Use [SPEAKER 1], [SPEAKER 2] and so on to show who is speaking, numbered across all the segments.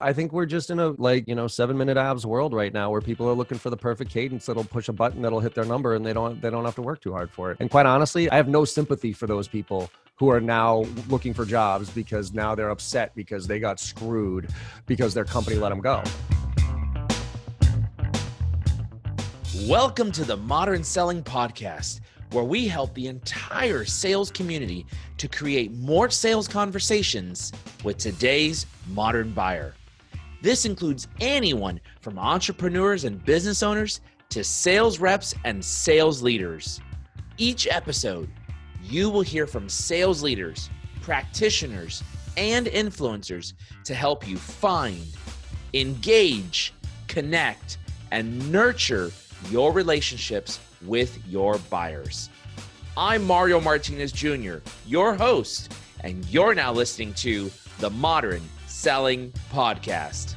[SPEAKER 1] I think we're just in a 7-minute abs world right now where people are looking for the perfect cadence that'll push a button that'll hit their number and they don't have to work too hard for it. And quite honestly, I have no sympathy for those people who are now looking for jobs because now they're upset because they got screwed because their company let them go.
[SPEAKER 2] Welcome to the Modern Selling Podcast, where we help the entire sales community to create more sales conversations with today's modern buyer. This includes anyone from entrepreneurs and business owners to sales reps and sales leaders. Each episode, you will hear from sales leaders, practitioners, and influencers to help you find, engage, connect, and nurture your relationships with your buyers. I'm Mario Martinez Jr., your host, and you're now listening to the Modern Selling Podcast.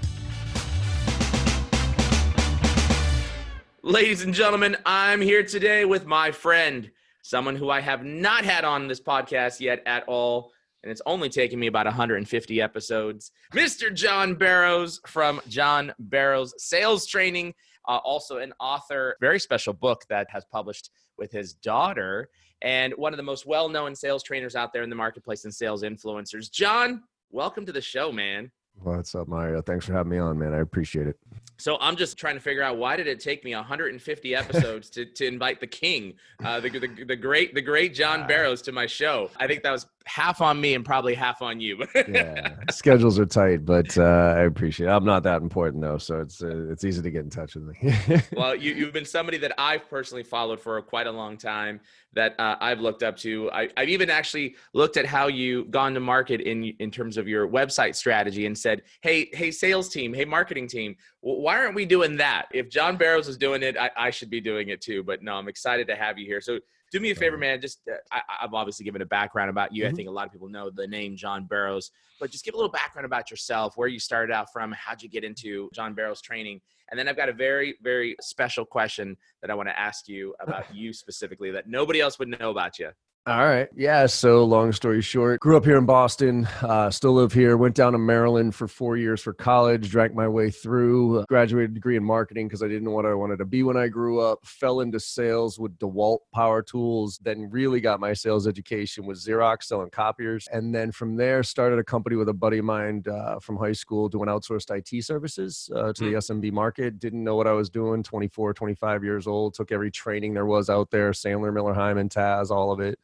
[SPEAKER 2] Ladies and gentlemen, I'm here today with my friend, someone who I have not had on this podcast yet at all, and it's only taken me about 150 episodes, Mr. John Barrows from John Barrows Sales Training. Also an author, very special book that has published with his daughter, and one of the most well-known sales trainers out there in the marketplace and sales influencers. John, welcome to the show, man.
[SPEAKER 1] What's up, Mario? Thanks for having me on, man. I appreciate it.
[SPEAKER 2] So I'm just trying to figure out, why did it take me 150 episodes to invite the king, the great John Barrows to my show? I think that was half on me and probably half on you.
[SPEAKER 1] Yeah, schedules are tight, but I appreciate it. I'm not that important though, so it's easy to get in touch with me.
[SPEAKER 2] Well, you've been somebody that I've personally followed for quite a long time, that I've looked up to. I've even actually looked at how you've gone to market in terms of your website strategy and said, hey, sales team, hey, marketing team, why aren't we doing that? If John Barrows is doing it, I should be doing it too. But no, I'm excited to have you here. So do me a favor, man. Just I've obviously given a background about you. I think a lot of people know the name John Barrows, but just give a little background about yourself, where you started out from, how'd you get into John Barrows training? And then I've got a very, very special question that I want to ask you about you specifically that nobody else would know about you.
[SPEAKER 1] All right. Yeah. So long story short, grew up here in Boston, still live here, went down to Maryland for 4 years for college, drank my way through, graduated degree in marketing because I didn't know what I wanted to be when I grew up, fell into sales with DeWalt power tools, then really got my sales education with Xerox selling copiers. And then from there started a company with a buddy of mine from high school doing outsourced IT services to the SMB market. Didn't know what I was doing, 24, 25 years old, took every training there was out there, Sandler, Miller, Hyman, Taz, all of it.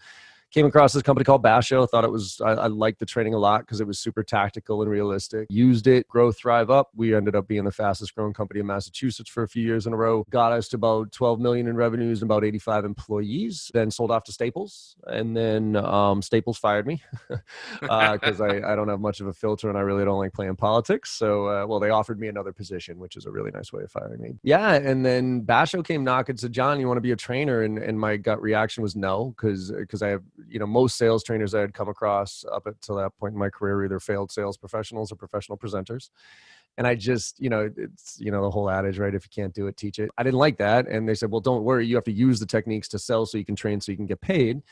[SPEAKER 1] Came across this company called Basho. Thought it was, I liked the training a lot because it was super tactical and realistic. Used it, grow, thrive up. We ended up being the fastest growing company in Massachusetts for a few years in a row. Got us to about 12 million in revenues and about 85 employees. Then sold off to Staples. And then Staples fired me because I don't have much of a filter and I really don't like playing politics. So, they offered me another position, which is a really nice way of firing me. Yeah. And then Basho came knocking and said, John, you want to be a trainer? And my gut reaction was no, because I have, most sales trainers I had come across up until that point in my career were either failed sales professionals or professional presenters. And I just, it's, the whole adage, right? If you can't do it, teach it. I didn't like that. And they said, well, don't worry. You have to use the techniques to sell so you can train, so you can get paid.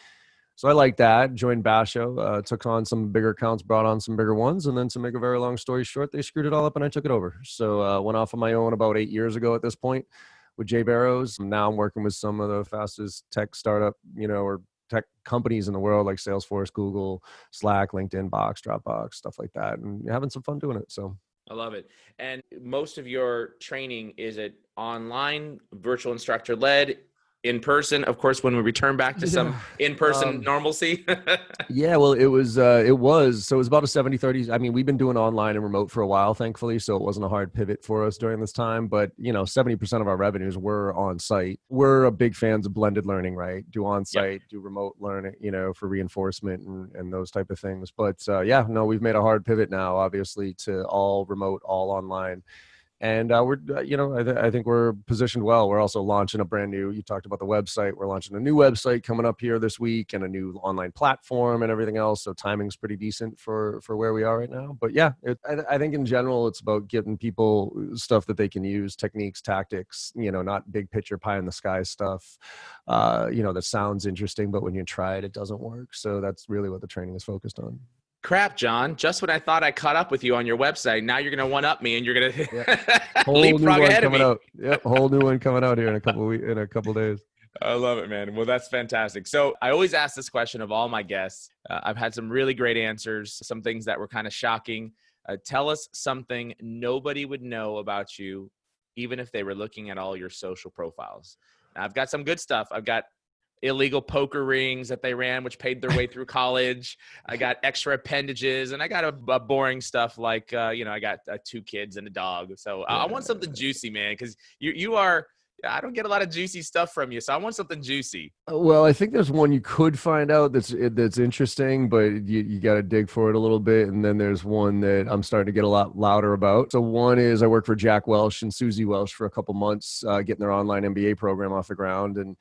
[SPEAKER 1] So I liked that, joined Basho, took on some bigger accounts, brought on some bigger ones. And then to make a very long story short, they screwed it all up and I took it over. So went off on my own about 8 years ago at this point with Jay Barrows. Now I'm working with some of the fastest tech startup, or tech companies in the world like Salesforce, Google, Slack, LinkedIn, Box, Dropbox, stuff like that, and having some fun doing it. So
[SPEAKER 2] I love it. And most of your training, is it online, virtual instructor led, in person? Of course, when we return back to some in-person normalcy.
[SPEAKER 1] Yeah, well, it was so it was about a 70-30. I mean, we've been doing online and remote for a while, thankfully, so it wasn't a hard pivot for us during this time. But 70% of our revenues were on site. We're a big fans of blended learning, right? Do on site, do remote learning, for reinforcement and those type of things. But we've made a hard pivot now, obviously, to all remote, all online. And I think we're positioned well. We're also launching a brand new, you talked about the website. We're launching a new website coming up here this week and a new online platform and everything else. So timing's pretty decent for where we are right now. But yeah, I think in general, it's about getting people stuff that they can use, techniques, tactics, not big picture pie in the sky stuff, that sounds interesting, but when you try it, it doesn't work. So that's really what the training is focused on.
[SPEAKER 2] Crap, John. Just when I thought I caught up with you on your website, now you're going to one-up me and you're going
[SPEAKER 1] Yeah.
[SPEAKER 2] to
[SPEAKER 1] Whole new
[SPEAKER 2] leapfrog
[SPEAKER 1] one
[SPEAKER 2] ahead of
[SPEAKER 1] coming
[SPEAKER 2] me.
[SPEAKER 1] out. Yep. Whole new one coming out here in a couple days.
[SPEAKER 2] I love it, man. Well, that's fantastic. So I always ask this question of all my guests. I've had some really great answers, some things that were kind of shocking. Tell us something nobody would know about you, even if they were looking at all your social profiles. Now, I've got some good stuff. I've got illegal poker rings that they ran, which paid their way through college. I got extra appendages, and I got a boring stuff like, I got 2 kids and a dog. So I want something juicy, man, because you are. I don't get a lot of juicy stuff from you, so I want something juicy.
[SPEAKER 1] Well, I think there's one you could find out that's interesting, but you got to dig for it a little bit. And then there's one that I'm starting to get a lot louder about. So one is I worked for Jack Welsh and Susie Welsh for a couple months, getting their online MBA program off the ground. And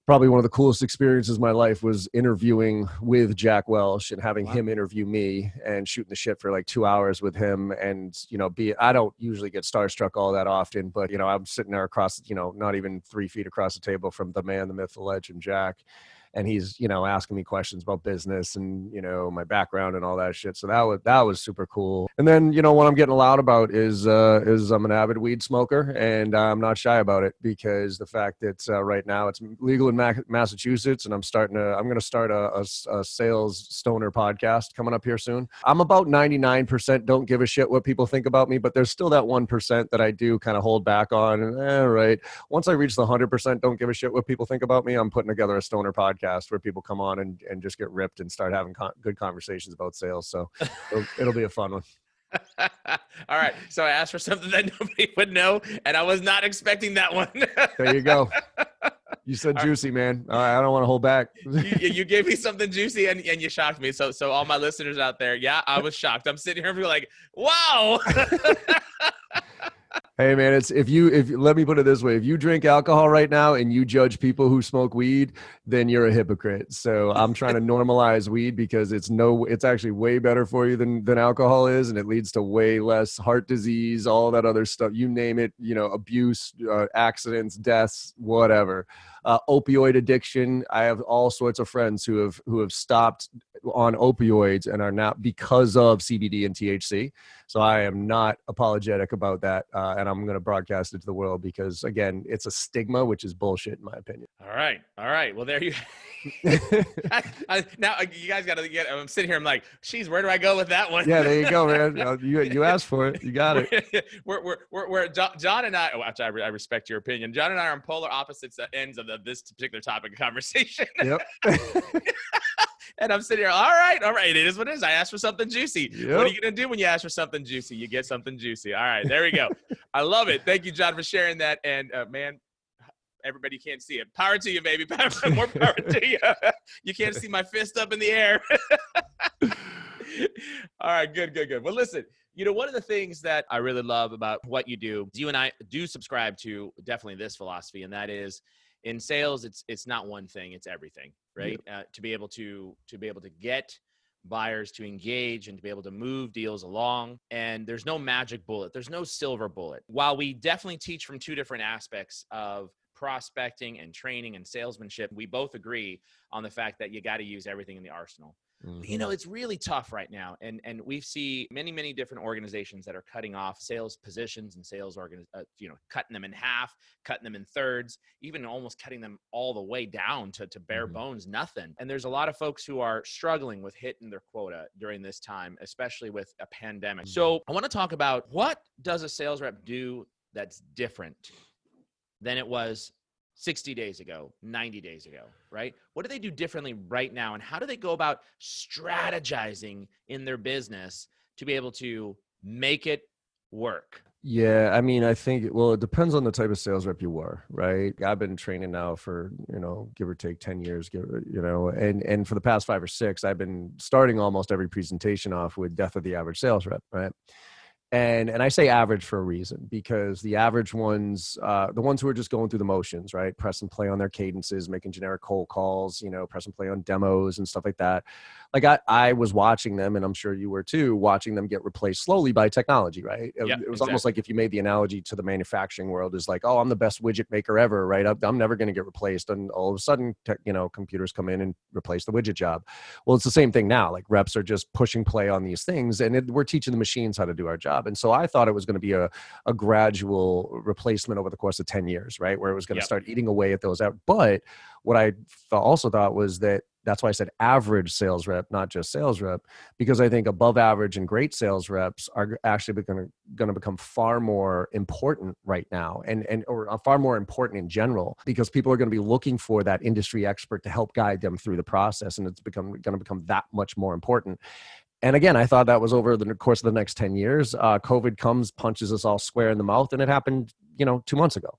[SPEAKER 1] probably one of the coolest experiences of my life was interviewing with Jack Welsh and having him interview me and shooting the shit for like 2 hours with him. And, I don't usually get starstruck all that often, but, I'm sitting there across, not even 3 feet across the table from the man, the myth, the legend, Jack. And he's, asking me questions about business and, my background and all that shit. So that was super cool. And then, what I'm getting loud about is I'm an avid weed smoker, and I'm not shy about it, because the fact that right now it's legal in Massachusetts, and I'm going to start a sales stoner podcast coming up here soon. I'm about 99% don't give a shit what people think about me, but there's still that 1% that I do kind of hold back on. And right. Once I reach the 100% don't give a shit what people think about me, I'm putting together a stoner podcast where people come on and just get ripped and start having good conversations about sales. So it'll be a fun one.
[SPEAKER 2] All right. So I asked for something that nobody would know, and I was not expecting that one.
[SPEAKER 1] There you go. You said juicy, man. All right, I don't want to hold back.
[SPEAKER 2] You gave me something juicy and you shocked me. So all my listeners out there, yeah, I was shocked. I'm sitting here and be like, wow.
[SPEAKER 1] Hey man, if let me put it this way, if you drink alcohol right now and you judge people who smoke weed, then you're a hypocrite. So I'm trying to normalize weed, because it's actually way better for you than alcohol is, and it leads to way less heart disease, all that other stuff. You name it, abuse, accidents, deaths, whatever. Opioid addiction. I have all sorts of friends who have stopped on opioids and are now because of CBD and THC. So I am not apologetic about that. And I'm going to broadcast it to the world, because again, it's a stigma, which is bullshit in my opinion.
[SPEAKER 2] All right. Well, there you now you guys got to get, I'm sitting here. I'm like, geez, where do I go with that one?
[SPEAKER 1] Yeah, there you go, man. You asked for it. You got it.
[SPEAKER 2] We're John and I, I respect your opinion. John and I are on polar opposites ends of this particular topic of conversation.
[SPEAKER 1] Yep.
[SPEAKER 2] And I'm sitting here, all right, it is what it is. I asked for something juicy.
[SPEAKER 1] Yep.
[SPEAKER 2] What are you going to do when you ask for something juicy? You get something juicy. All right, there we go. I love it. Thank you, John, for sharing that. And man, everybody can't see it. Power to you, baby. More power to you. You can't see my fist up in the air. All right, good. Well, listen, one of the things that I really love about what you do, you and I do subscribe to definitely this philosophy, and that is, in sales, it's not one thing, it's everything, right? Yep. To be able to get buyers to engage and to be able to move deals along. And there's no magic bullet. There's no silver bullet. While we definitely teach from 2 different aspects of prospecting and training and salesmanship, we both agree on the fact that you got to use everything in the arsenal. Mm-hmm. It's really tough right now. And we see many different organizations that are cutting off sales positions and sales cutting them in half, cutting them in thirds, even almost cutting them all the way down to bare bones, nothing. And there's a lot of folks who are struggling with hitting their quota during this time, especially with a pandemic. So I want to talk about, what does a sales rep do that's different than it was 60 days ago, 90 days ago, right? What do they do differently right now? And how do they go about strategizing in their business to be able to make it work?
[SPEAKER 1] Yeah, I mean, I think, it depends on the type of sales rep you were, right? I've been training now for, give or take 10 years, and for the past 5 or 6, I've been starting almost every presentation off with death of the average sales rep, right? And I say average for a reason, because the average ones, the ones who are just going through the motions, right? Press and play on their cadences, making generic cold calls, press and play on demos and stuff like that. Like I was watching them, and I'm sure you were too, watching them get replaced slowly by technology, right?
[SPEAKER 2] Yeah,
[SPEAKER 1] It was
[SPEAKER 2] exactly.
[SPEAKER 1] almost like if you made the analogy to the manufacturing world is like, oh, I'm the best widget maker ever, right? I'm never going to get replaced. And all of a sudden, computers come in and replace the widget job. Well, it's the same thing now. Like reps are just pushing play on these things, and we're teaching the machines how to do our job. And so I thought it was going to be a gradual replacement over the course of 10 years, right? Where it was going to start eating away at those out. But what I also thought was that's why I said average sales rep, not just sales rep, because I think above average and great sales reps are actually going to become far more important right now, or far more important in general, because people are going to be looking for that industry expert to help guide them through the process, and it's going to become that much more important. And again, I thought that was over the course of the next 10 years. COVID comes, punches us all square in the mouth, and it happened, 2 months ago,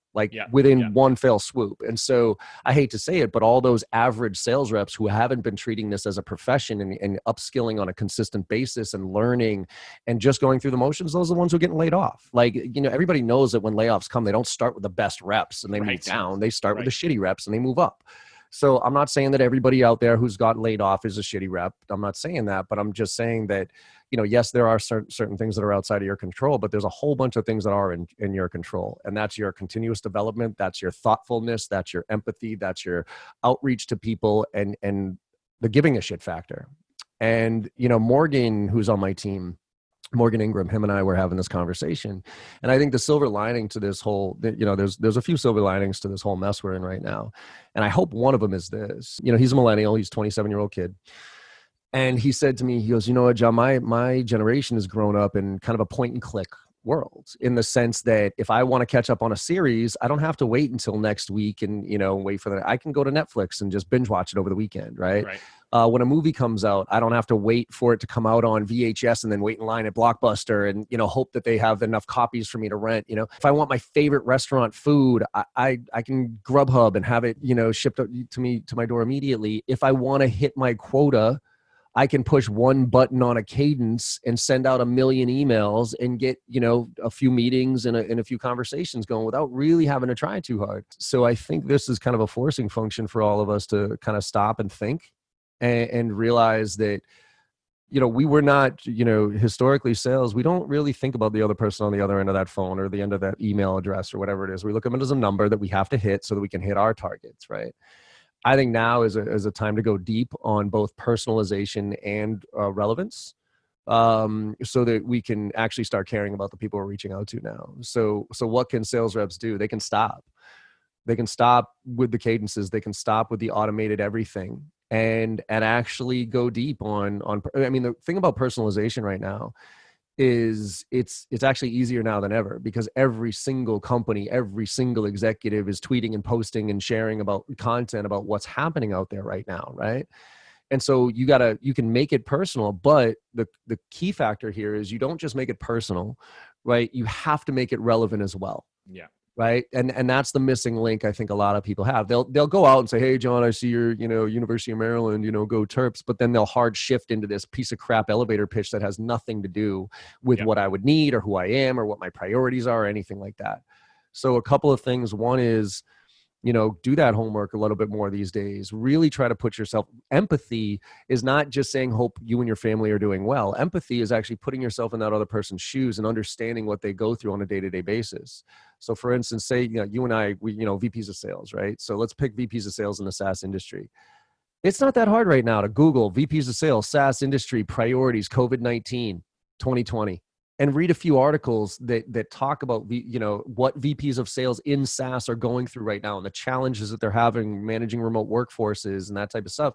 [SPEAKER 1] within one fell swoop. And so I hate to say it, but all those average sales reps who haven't been treating this as a profession and upskilling on a consistent basis and learning and just going through the motions, those are the ones who are getting laid off. Everybody knows that when layoffs come, they don't start with the best reps and they move down. They start with the shitty reps and they move up. So I'm not saying that everybody out there who's got laid off is a shitty rep. I'm not saying that, but I'm just saying that, yes, there are certain things that are outside of your control, but there's a whole bunch of things that are in your control. And that's your continuous development. That's your thoughtfulness. That's your empathy. That's your outreach to people and the giving a shit factor. And, Morgan, who's on my team, Morgan Ingram, him and I were having this conversation. And I think the silver lining to this whole, there's a few silver linings to this whole mess we're in right now. And I hope one of them is this, he's a millennial, he's a 27-year-old kid. And he said to me, he goes, you know what, John, my generation has grown up in kind of a point and click world, in the sense that if I want to catch up on a series, I don't have to wait until next week and, wait for I can go to Netflix and just binge watch it over the weekend. Right. When a movie comes out, I don't have to wait for it to come out on VHS and then wait in line at Blockbuster and, hope that they have enough copies for me to rent. If I want my favorite restaurant food, I can Grubhub and have it, shipped to me, to my door immediately. If I want to hit my quota, I can push one button on a cadence and send out 1 million emails and get, a few meetings and a few conversations going without really having to try too hard. So I think this is kind of a forcing function for all of us to kind of stop and think and realize that, we were not, historically sales, we don't really think about the other person on the other end of that phone or the end of that email address or whatever it is. We look at it as a number that we have to hit so that we can hit our targets, right? I think now is a time to go deep on both personalization and relevance, so that we can actually start caring about the people we're reaching out to now. So what can sales reps do? They can stop. They can stop with the cadences. They can stop with the automated everything and actually go deep on. I mean, the thing about personalization right now is it's actually easier now than ever, because every single company, every single executive is tweeting and posting and sharing about content about what's happening out there right now, right? And so you can make it personal, but the key factor here is you don't just make it personal, right? You have to make it relevant as well.
[SPEAKER 2] Yeah.
[SPEAKER 1] Right. And that's the missing link I think a lot of people have. They'll go out and say, hey, John, I see your, University of Maryland, go Terps. But then they'll hard shift into this piece of crap elevator pitch that has nothing to do with what I would need or who I am or what my priorities are or anything like that. So a couple of things. One is, do that homework a little bit more these days. Really try to put yourself. Empathy is not just saying hope you and your family are doing well. Empathy is actually putting yourself in that other person's shoes and understanding what they go through on a day-to-day basis. So for instance, say, you and I, we, VPs of sales, right? So let's pick VPs of sales in the SaaS industry. It's not that hard right now to Google VPs of sales, SaaS industry, priorities, COVID-19, 2020. And read a few articles that talk about what VPs of sales in SaaS are going through right now and the challenges that they're having managing remote workforces and that type of stuff,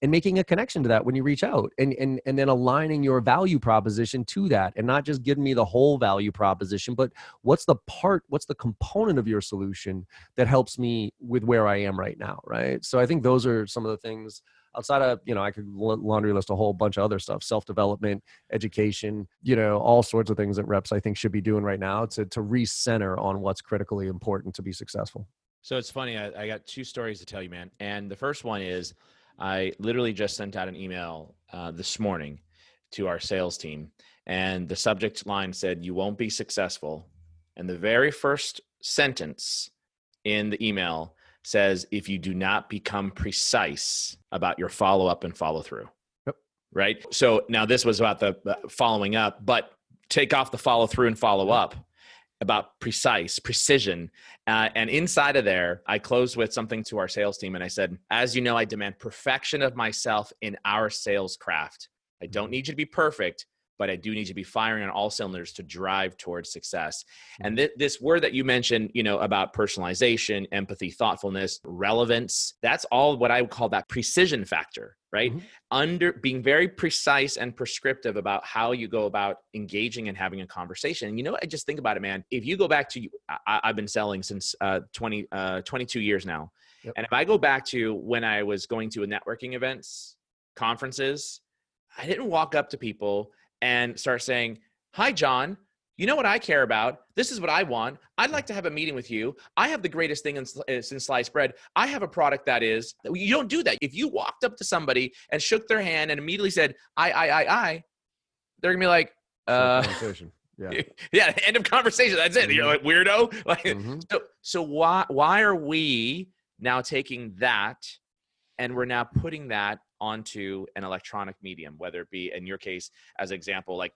[SPEAKER 1] and making a connection to that when you reach out and then aligning your value proposition to that, and not just giving me the whole value proposition, but what's the component of your solution that helps me with where I am right now, right? So I think those are some of the things. Outside of, I could laundry list a whole bunch of other stuff, self-development, education, all sorts of things that reps I think should be doing right now to recenter on what's critically important to be successful.
[SPEAKER 2] So it's funny. I got 2 stories to tell you, man. And the first one is I literally just sent out an email this morning to our sales team. And the subject line said, "You won't be successful." And the very first sentence in the email says, "If you do not become precise about your follow-up and follow-through."
[SPEAKER 1] Yep.
[SPEAKER 2] Right? So now this was about the following up, but take off the follow-through and follow-up, about precision. And inside of there, I closed with something to our sales team. And I said, "As you know, I demand perfection of myself in our sales craft. I don't need you to be perfect, but I do need you to be firing on all cylinders to drive towards success." And this word that you mentioned, about personalization, empathy, thoughtfulness, relevance, that's all what I would call that precision factor, right? Under being very precise and prescriptive about how you go about engaging and having a conversation. And I just think about it, man. If you go back to, I've been selling since 22 years now.
[SPEAKER 1] Yep.
[SPEAKER 2] And if I go back to when I was going to networking events, conferences, I didn't walk up to people and start saying, "Hi, John, you know what I care about? This is what I want. I'd like to have a meeting with you. I have the greatest thing in sliced bread. I have a product that is." You don't do that. If you walked up to somebody and shook their hand and immediately said, I, they're going to be like,
[SPEAKER 1] Conversation. Yeah.
[SPEAKER 2] yeah, end of conversation. That's it. You're like, weirdo. So why are we now taking that and we're now putting that onto an electronic medium, whether it be, in your case, as an example, like,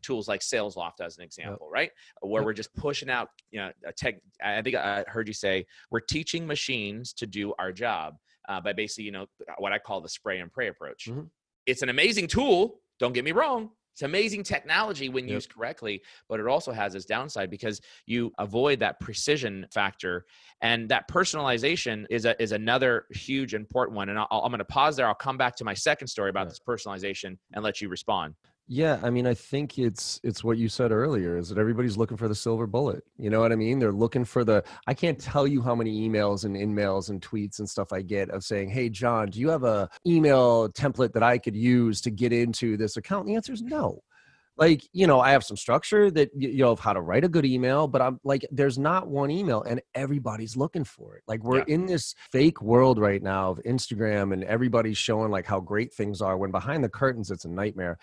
[SPEAKER 2] tools like SalesLoft as an example, right? Where we're just pushing out, a tech. I think I heard you say we're teaching machines to do our job by basically, what I call the spray and pray approach. It's an amazing tool. Don't get me wrong. It's amazing technology when used correctly, but it also has its downside because you avoid that precision factor, and that personalization is another huge important one. And I'm going to pause there. I'll come back to my second story about this personalization and let you respond.
[SPEAKER 1] Yeah, I mean, I think it's what you said earlier, is that everybody's looking for the silver bullet. You know what I mean? They're looking for I can't tell you how many emails and in-mails and tweets and stuff I get of saying, "Hey, John, do you have a email template that I could use to get into this account?" And the answer is no. Like, I have some structure that, of how to write a good email, but I'm like, there's not one email and everybody's looking for it. Like, we're in this fake world right now of Instagram and everybody's showing like how great things are when behind the curtains, it's a nightmare.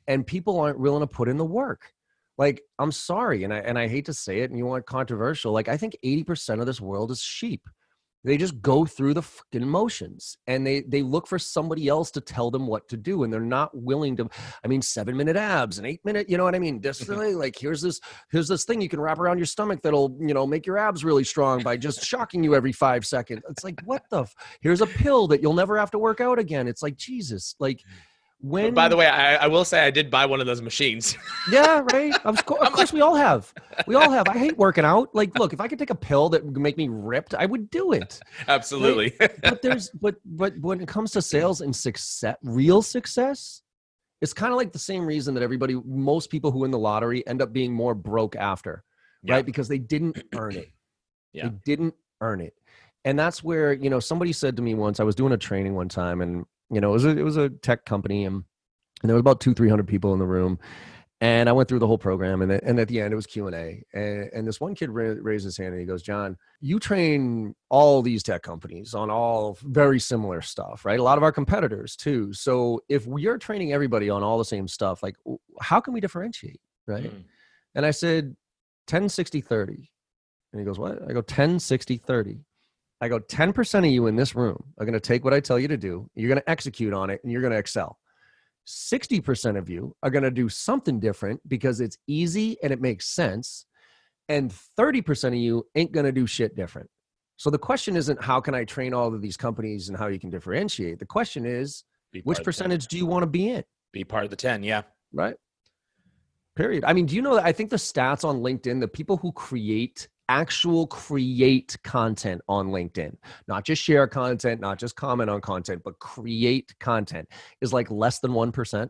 [SPEAKER 1] And people aren't willing to put in the work. Like, I'm sorry. And I hate to say it, and you want controversial. Like, I think 80% of this world is sheep. They just go through the fucking motions, and they look for somebody else to tell them what to do. And they're not willing to, 7-minute abs and 8-minute, you know what I mean? This really, like, here's this thing you can wrap around your stomach that'll, make your abs really strong by just shocking you every 5 seconds. It's like, what here's a pill that you'll never have to work out again. It's like, Jesus, like,
[SPEAKER 2] by the way, I will say I did buy one of those machines.
[SPEAKER 1] Yeah, right. Of course, we all have. I hate working out. Like, look, if I could take a pill that would make me ripped, I would do it.
[SPEAKER 2] Absolutely.
[SPEAKER 1] Right? But when it comes to sales and success, real success, it's kind of like the same reason that most people who win the lottery end up being more broke after, right? Because they didn't earn it. They didn't earn it. And that's where, somebody said to me once, I was doing a training one time, and it was a tech company, and there was about 200-300 people in the room, and I went through the whole program, and at the end it was Q&A, and this one kid raised his hand and he goes, "John, you train all these tech companies on all very similar stuff, right? A lot of our competitors too. So if you're training everybody on all the same stuff, like, how can we differentiate, right?" And I said, 10, 60, 30. And he goes, "What?" I go, 10, 60, 30. I go, 10% of you in this room are going to take what I tell you to do. You're going to execute on it, and you're going to excel. 60% of you are going to do something different because it's easy and it makes sense. And 30% of you ain't going to do shit different. So the question isn't how can I train all of these companies and how you can differentiate. The question is, which percentage do you want to be in?
[SPEAKER 2] Be part of the 10. Yeah.
[SPEAKER 1] Right. Period. I mean, do you know that I think the stats on LinkedIn, the people who create content on LinkedIn, not just share content, not just comment on content, but create content, is like less than 1%.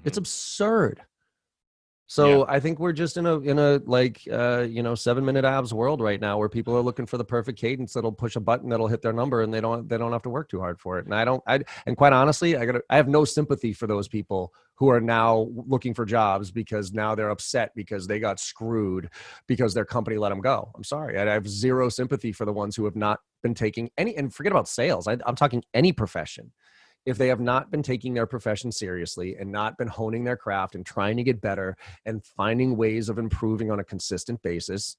[SPEAKER 1] It's absurd. So I think we're just in a 7-minute abs world right now, where people are looking for the perfect cadence that'll push a button that'll hit their number, and they don't have to work too hard for it. And quite honestly, I have no sympathy for those people who are now looking for jobs because now they're upset because they got screwed because their company let them go. I'm sorry. I have zero sympathy for the ones who have not been taking any, and forget about sales. I'm talking any profession. if they have not been taking their profession seriously and not been honing their craft and trying to get better and finding ways of improving on a consistent basis,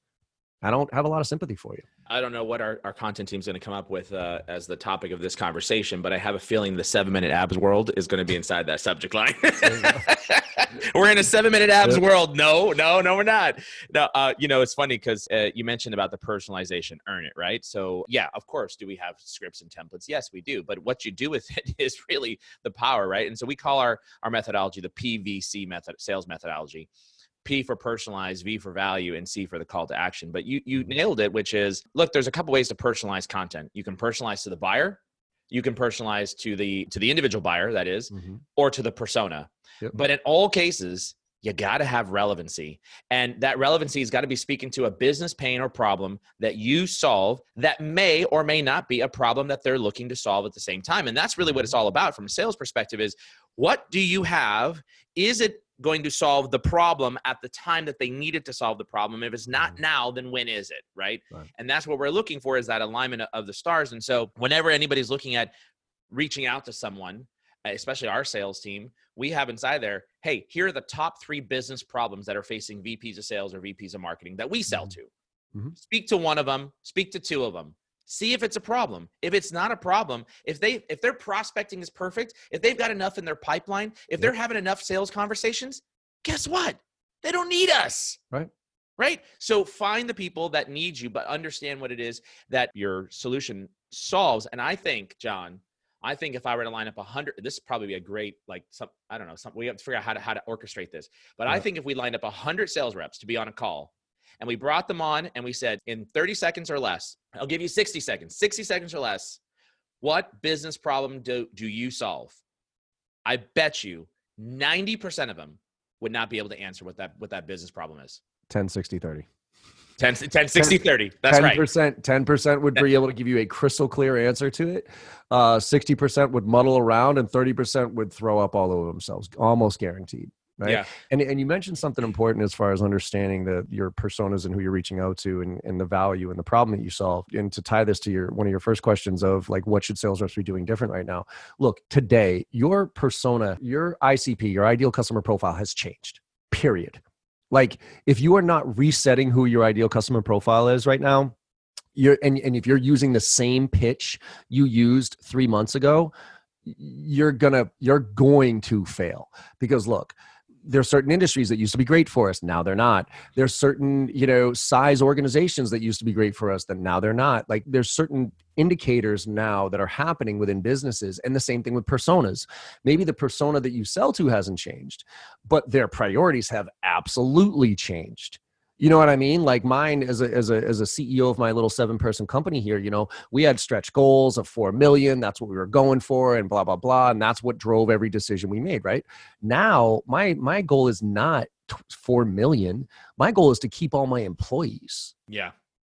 [SPEAKER 1] I don't have a lot of sympathy for you.
[SPEAKER 2] I don't know what our content team is going to come up with as the topic of this conversation, but I have a feeling the 7-minute abs world is going to be inside that subject line. We're in a 7-minute abs world. No, we're not. No, it's funny because you mentioned about the personalization, earn it, right? So yeah, of course, do we have scripts and templates? Yes, we do. But what you do with it is really the power, right? And so we call our methodology the PVC method, sales methodology. P for personalize, V for value, and C for the call to action. But you nailed it, which is, look, there's a couple ways to personalize content. You can personalize to the buyer, you can personalize to the individual buyer, that is, or to the persona.
[SPEAKER 1] Yep.
[SPEAKER 2] But in all cases, you got to have relevancy. And that relevancy has got to be speaking to a business pain or problem that you solve that may or may not be a problem that they're looking to solve at the same time. And that's really what it's all about from a sales perspective is, what do you have? Is it going to solve the problem at the time that they needed to solve the problem? If it's not now, then when is it, right? And that's what we're looking for, is that alignment of the stars. And so whenever anybody's looking at reaching out to someone, especially our sales team, we have inside there, hey, here are the top 3 business problems that are facing VPs of sales or VPs of marketing that we sell to. Speak to one of them, speak to 2 of them. See if it's a problem. If it's not a problem, if their prospecting is perfect, if they've got enough in their pipeline, if they're having enough sales conversations, guess what? They don't need us. Right? So find the people that need you, but understand what it is that your solution solves. And I think, John, if I were to line up 100, this would probably be a great, we have to figure out how to orchestrate this. But I think if we lined up 100 sales reps to be on a call, and we brought them on and we said, in 30 seconds or less, I'll give you 60 seconds or less, what business problem do you solve? I bet you 90% of them would not be able to answer what that business problem is.
[SPEAKER 1] 10, 60, 30.
[SPEAKER 2] 10, 60, 30. That's
[SPEAKER 1] 10%,
[SPEAKER 2] right.
[SPEAKER 1] 10% would be able to give you a crystal clear answer to it. 60% would muddle around, and 30% would throw up all over themselves, almost guaranteed. Right.
[SPEAKER 2] Yeah.
[SPEAKER 1] And you mentioned something important as far as understanding your personas and who you're reaching out to, and the value and the problem that you solve. And to tie this to one of your first questions of like, what should sales reps be doing different right now? Look, today, your persona, your ICP, your ideal customer profile has changed, period. Like, if you are not resetting who your ideal customer profile is right now, and if you're using the same pitch you used 3 months ago, you're going to fail. Because look, there's certain industries that used to be great for us. Now they're not. There's certain, size organizations that used to be great for us that now they're not. Like, there's certain indicators now that are happening within businesses, and the same thing with personas. Maybe the persona that you sell to hasn't changed, but their priorities have absolutely changed. You know what I mean? Like mine as a CEO of my little 7-person company here, we had stretch goals of 4 million. That's what we were going for, and blah, blah, blah. And that's what drove every decision we made, right? Now, my goal is not 4 million. My goal is to keep all my employees.
[SPEAKER 2] Yeah.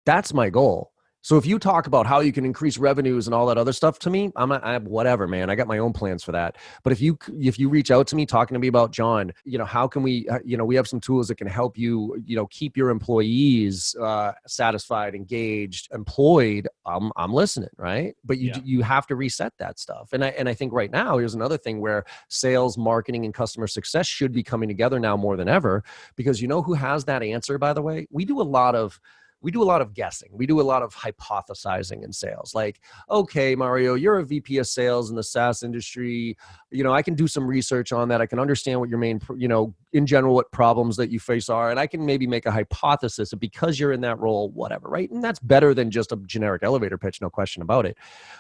[SPEAKER 1] That's my goal. So if you talk about how you can increase revenues and all that other stuff to me, whatever, man. I got my own plans for that. But if you reach out to me talking to me about, John, how can we, we have some tools that can help you, keep your employees satisfied, engaged, employed. I'm listening, right? But you have to reset that stuff. And I think right now, here's another thing where sales, marketing, and customer success should be coming together now more than ever, because who has that answer, by the way? We do a lot of guessing. We do a lot of hypothesizing in sales. Like, okay, Mario, you're a VP of sales in the SaaS industry. I can do some research on that. I can understand what your main, in general, what problems that you face are. And I can maybe make a hypothesis of, because you're in that role, whatever, right? And that's better than just a generic elevator pitch, no question about it.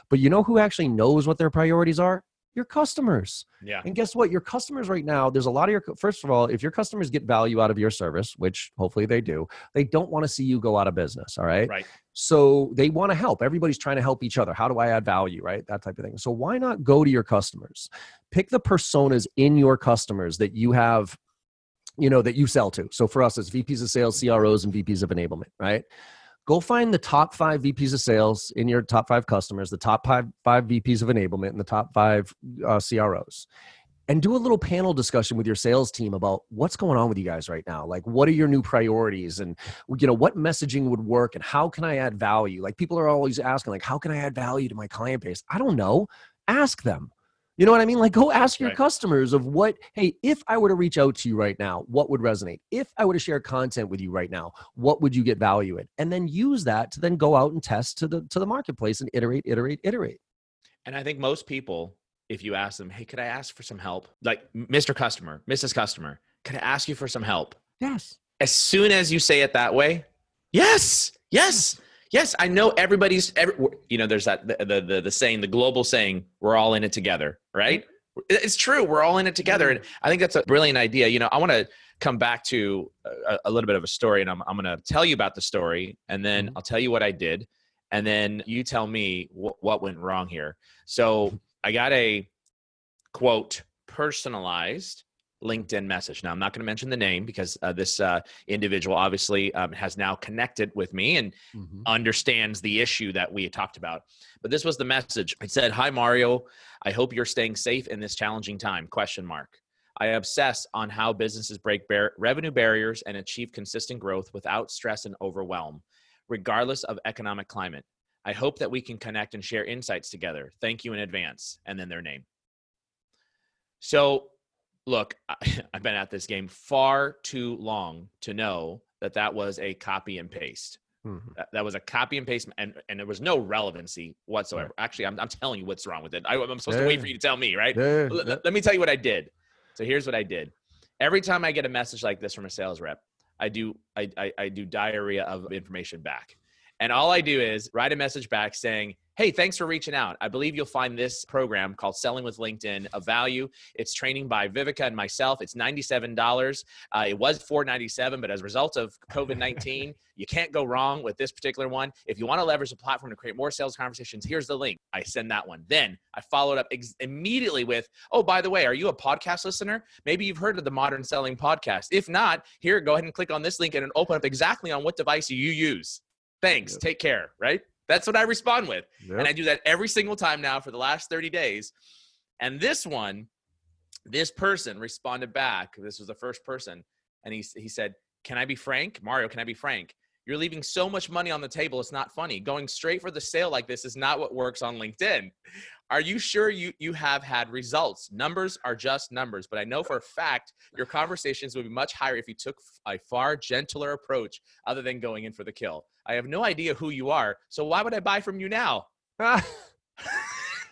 [SPEAKER 1] But who actually knows what their priorities are? Your customers.
[SPEAKER 2] Yeah.
[SPEAKER 1] And guess what? Your customers right now, there's a lot of first of all, if your customers get value out of your service, which hopefully they do, they don't want to see you go out of business. All right.
[SPEAKER 2] Right.
[SPEAKER 1] So they want to help. Everybody's trying to help each other. How do I add value? Right. That type of thing. So why not go to your customers? Pick the personas in your customers that you have, that you sell to. So for us, it's VPs of sales, CROs, and VPs of enablement, right? Go find the top 5 VPs of sales in your top 5 customers, the top 5 VPs of enablement, and the top 5 CROs. And do a little panel discussion with your sales team about what's going on with you guys right now. Like, what are your new priorities, and, what messaging would work, and how can I add value? Like, people are always asking, like, how can I add value to my client base? I don't know. Ask them. You know what I mean? Like, go ask your
[SPEAKER 2] Right.
[SPEAKER 1] customers of what, hey, if I were to reach out to you right now, what would resonate? If I were to share content with you right now, what would you get value in? And then use that to then go out and test to the marketplace and iterate.
[SPEAKER 2] And I think most people, if you ask them, hey, could I ask for some help? Like, Mr. Customer, Mrs. Customer, could I ask you for some help?
[SPEAKER 1] Yes.
[SPEAKER 2] As soon as you say it that way, yes, yes, yes. I know there's that, the saying, the global saying, we're all in it together, right? It's true. We're all in it together. And I think that's a brilliant idea. I want to come back to a little bit of a story, and I'm going to tell you about the story, and then I'll tell you what I did. And then you tell me what went wrong here. So I got a, quote, personalized LinkedIn message. Now, I'm not going to mention the name because this individual obviously has now connected with me and understands the issue that we talked about. But this was the message. It said, "Hi, Mario. I hope you're staying safe in this challenging time, ? I obsess on how businesses break revenue barriers and achieve consistent growth without stress and overwhelm, regardless of economic climate. I hope that we can connect and share insights together. Thank you in advance." And then their name. So look, I've been at this game far too long to know that was a copy and paste. That was a copy and paste, and there was no relevancy whatsoever. Right. Actually, I'm telling you what's wrong with it. I'm supposed to wait for you to tell me, right? Let me tell you what I did. So here's what I did. Every time I get a message like this from a sales rep, I do diarrhea of information back. And all I do is write a message back saying, "Hey, thanks for reaching out. I believe you'll find this program called Selling with LinkedIn of value. It's training by Vivica and myself. It's $97. It was $497, but as a result of COVID-19, you can't go wrong with this particular one. If you want to leverage the platform to create more sales conversations, here's the link." I send that one. Then I followed up immediately with, "Oh, by the way, are you a podcast listener? Maybe you've heard of the Modern Selling podcast. If not, here, go ahead and click on this link and it'll open up exactly on what device you use. Thanks. Yep. Take care." Right? That's what I respond with. Yep. And I do that every single time now for the last 30 days. And this person responded back. This was the first person. And he said, "Can I be frank? Mario, can I be frank? You're leaving so much money on the table. It's not funny. Going straight for the sale like this is not what works on LinkedIn. Are you sure you have had results? Numbers are just numbers, but I know for a fact your conversations would be much higher if you took a far gentler approach other than going in for the kill. I have no idea who you are, so why would I buy from you now?"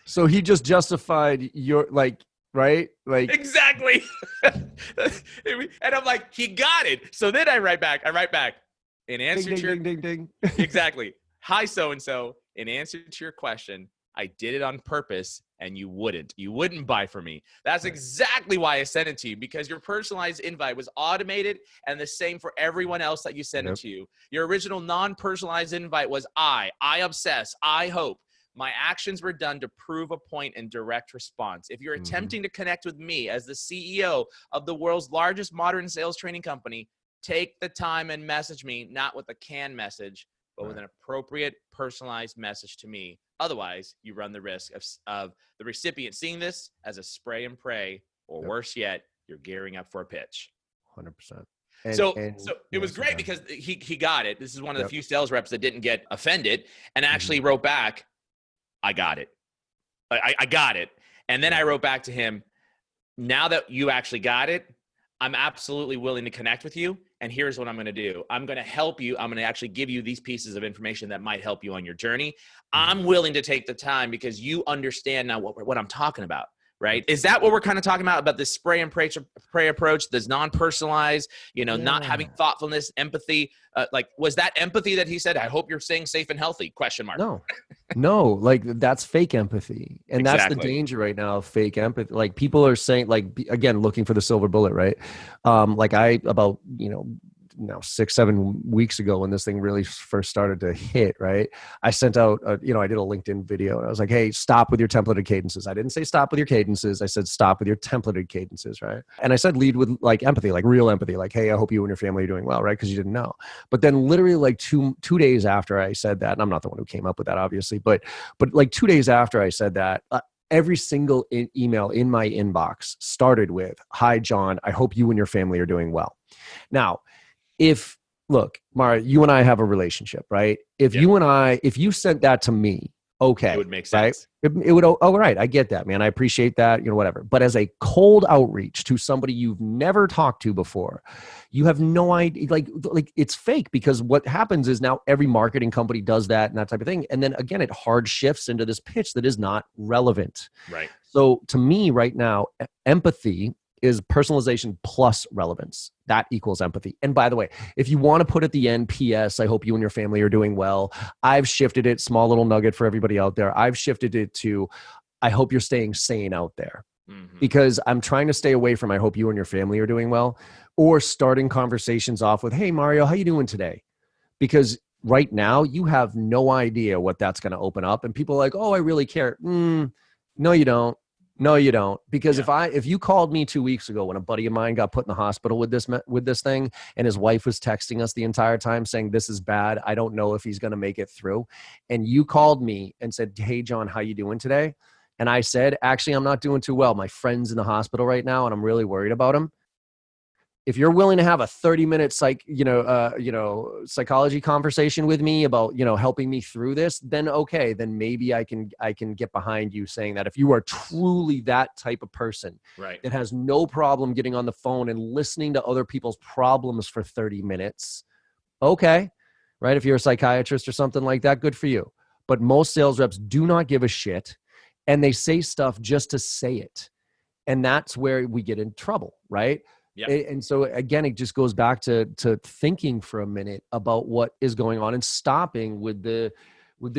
[SPEAKER 1] So he just justified your, right?
[SPEAKER 2] Exactly. And I'm like, he got it. So then I write back. In answer to your
[SPEAKER 1] ding.
[SPEAKER 2] Exactly. "Hi, so-and-so. In answer to your question, I did it on purpose and you wouldn't buy from me. That's exactly why I sent it to you, because your personalized invite was automated and the same for everyone else that you sent it to you. Your original non-personalized invite was I obsess, I hope. My actions were done to prove a point and direct response. If you're attempting to connect with me as the CEO of the world's largest modern sales training company, take the time and message me, not with a canned message, but with an appropriate personalized message to me. Otherwise, you run the risk of the recipient seeing this as a spray and pray, or worse yet, you're gearing up for a pitch."
[SPEAKER 1] 100%.
[SPEAKER 2] So it was great because he got it. This is one of the few sales reps that didn't get offended and actually wrote back, "I got it. I got it." And then I wrote back to him, "Now that you actually got it, I'm absolutely willing to connect with you. And here's what I'm going to do. I'm going to help you. I'm going to actually give you these pieces of information that might help you on your journey. I'm willing to take the time because you understand now what I'm talking about." Right? Is that what we're kind of talking about this spray and pray approach, this non-personalized, not having thoughtfulness, empathy? Was that empathy that he said, "I hope you're staying safe and healthy?" ?
[SPEAKER 1] No, that's fake empathy. And that's the danger right now of fake empathy. People are saying, again, looking for the silver bullet, right? About 6-7 weeks ago, when this thing really first started to hit, right? I sent out, I did a LinkedIn video and I was like, "Hey, stop with your templated cadences." I didn't say stop with your cadences. I said, stop with your templated cadences, right? And I said, lead with empathy, real empathy. "Hey, I hope you and your family are doing well," right? Because you didn't know. But then literally two days after I said that, and I'm not the one who came up with that, obviously, but 2 days after I said that, every single email in my inbox started with, "Hi, John, I hope you and your family are doing well." Now, look, Mara, you and I have a relationship, right? If you sent that to me, okay,
[SPEAKER 2] It would make
[SPEAKER 1] right?
[SPEAKER 2] sense.
[SPEAKER 1] It would, oh, right. I get that, man. I appreciate that, whatever. But as a cold outreach to somebody you've never talked to before, you have no idea, like it's fake, because what happens is now every marketing company does that and that type of thing. And then again, it hard shifts into this pitch that is not relevant.
[SPEAKER 2] Right.
[SPEAKER 1] So to me right now, empathy is personalization plus relevance. That equals empathy. And by the way, if you want to put at the end, P.S., I hope you and your family are doing well. I've shifted it, small little nugget for everybody out there. I've shifted it to, I hope you're staying sane out there. Because I'm trying to stay away from, I hope you and your family are doing well, or starting conversations off with, hey, Mario, how you doing today? Because right now you have no idea what that's going to open up. And people are like, oh, I really care. No, you don't. No, you don't. Because if you called me 2 weeks ago when a buddy of mine got put in the hospital with this thing, and his wife was texting us the entire time saying, this is bad, I don't know if he's going to make it through. And you called me and said, hey, John, how you doing today? And I said, actually, I'm not doing too well. My friend's in the hospital right now and I'm really worried about him. If you're willing to have a 30-minute psychology conversation with me about, helping me through this, then okay, then maybe I can get behind you saying that. If you are truly that type of person,
[SPEAKER 2] right,
[SPEAKER 1] that has no problem getting on the phone and listening to other people's problems for 30 minutes, okay, right? If you're a psychiatrist or something like that, good for you. But most sales reps do not give a shit, and they say stuff just to say it. And that's where we get in trouble, right?
[SPEAKER 2] Yeah.
[SPEAKER 1] And so again, it just goes back to thinking for a minute about what is going on and stopping with the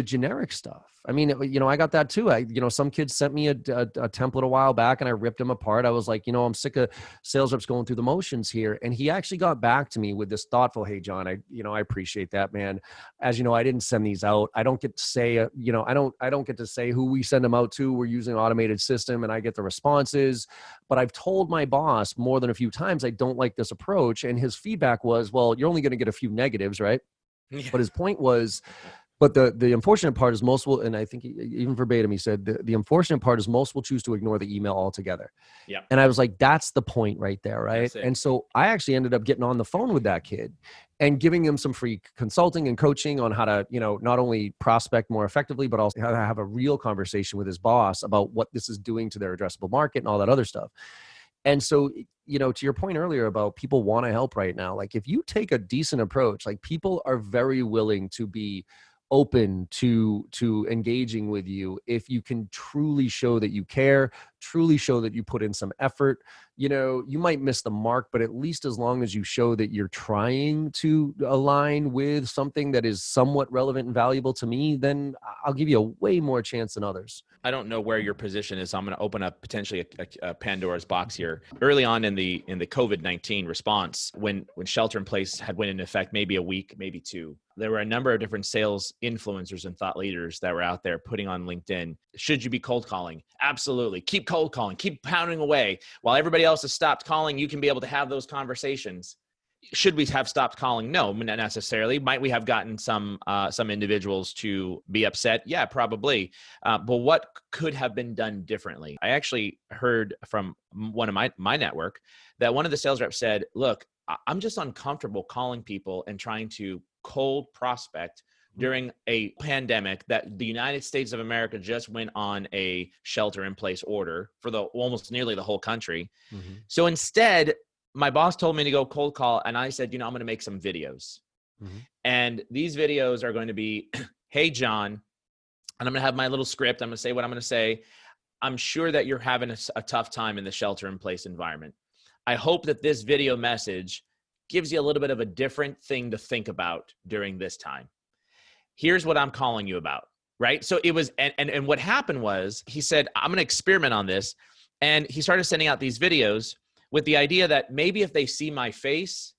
[SPEAKER 1] generic stuff. I mean, I got that too. Some kids sent me a template a while back and I ripped him apart. I was like, I'm sick of sales reps going through the motions here. And he actually got back to me with this thoughtful, hey, John, I appreciate that, man. As you know, I didn't send these out. I don't get to say, I don't get to say who we send them out to. We're using an automated system and I get the responses, but I've told my boss more than a few times, I don't like this approach. And his feedback was, well, you're only going to get a few negatives, right?
[SPEAKER 2] Yeah.
[SPEAKER 1] But his point was, but the unfortunate part is most will, and I think even verbatim, he said, the unfortunate part is most will choose to ignore the email altogether.
[SPEAKER 2] Yeah.
[SPEAKER 1] And I was like, that's the point right there, right? And so I actually ended up getting on the phone with that kid and giving him some free consulting and coaching on how to, not only prospect more effectively, but also how to have a real conversation with his boss about what this is doing to their addressable market and all that other stuff. And so, to your point earlier about people want to help right now, like if you take a decent approach, like people are very willing to be open to engaging with you if you can truly show that you care, truly show that you put in some effort. You might miss the mark, but at least as long as you show that you're trying to align with something that is somewhat relevant and valuable to me, then I'll give you a way more chance than others.
[SPEAKER 2] I don't know where your position is. So I'm going to open up potentially a Pandora's box here. Early on in the COVID-19 response, when shelter in place had went into effect, maybe a week, maybe two, there were a number of different sales influencers and thought leaders that were out there putting on LinkedIn, should you be cold calling? Absolutely. Keep cold calling, keep pounding away. While everybody else has stopped calling, you can be able to have those conversations. Should we have stopped calling? No, not necessarily. Might we have gotten some individuals to be upset? Yeah, probably. But what could have been done differently? I actually heard from one of my network that one of the sales reps said, look, I'm just uncomfortable calling people and trying to cold prospect during a pandemic that the United States of America just went on a shelter in place order for almost nearly the whole country. Mm-hmm. So instead, my boss told me to go cold call, and I said, I'm going to make some videos. Mm-hmm. And these videos are going to be, hey, John, and I'm going to have my little script. I'm going to say what I'm going to say. I'm sure that you're having a tough time in the shelter in place environment. I hope that this video message gives you a little bit of a different thing to think about during this time. Here's what I'm calling you about, right? So it was, and what happened was he said, I'm going to experiment on this. And he started sending out these videos with the idea that maybe if they see my face,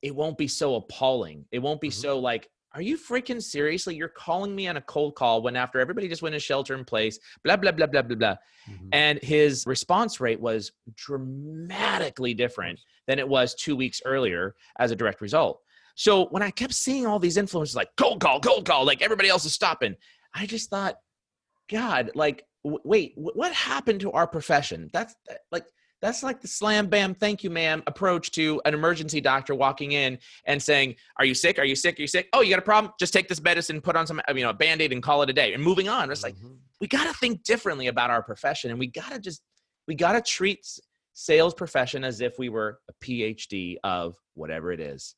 [SPEAKER 2] it won't be so appalling. It won't be so like, are you freaking seriously? You're calling me on a cold call when after everybody just went to shelter in place, blah, blah, blah, blah, blah, blah. Mm-hmm. And his response rate was dramatically different than it was 2 weeks earlier as a direct result. So when I kept seeing all these influencers like cold call, like everybody else is stopping, I just thought, God, like, wait, what happened to our profession? That's like, That's like the slam, bam, thank you, ma'am approach to an emergency doctor walking in and saying, are you sick? Are you sick? Are you sick? Oh, you got a problem? Just take this medicine, put on some, a Band-Aid and call it a day and moving on. It's like, we got to think differently about our profession. And we got to treat sales profession as if we were a PhD of whatever it is.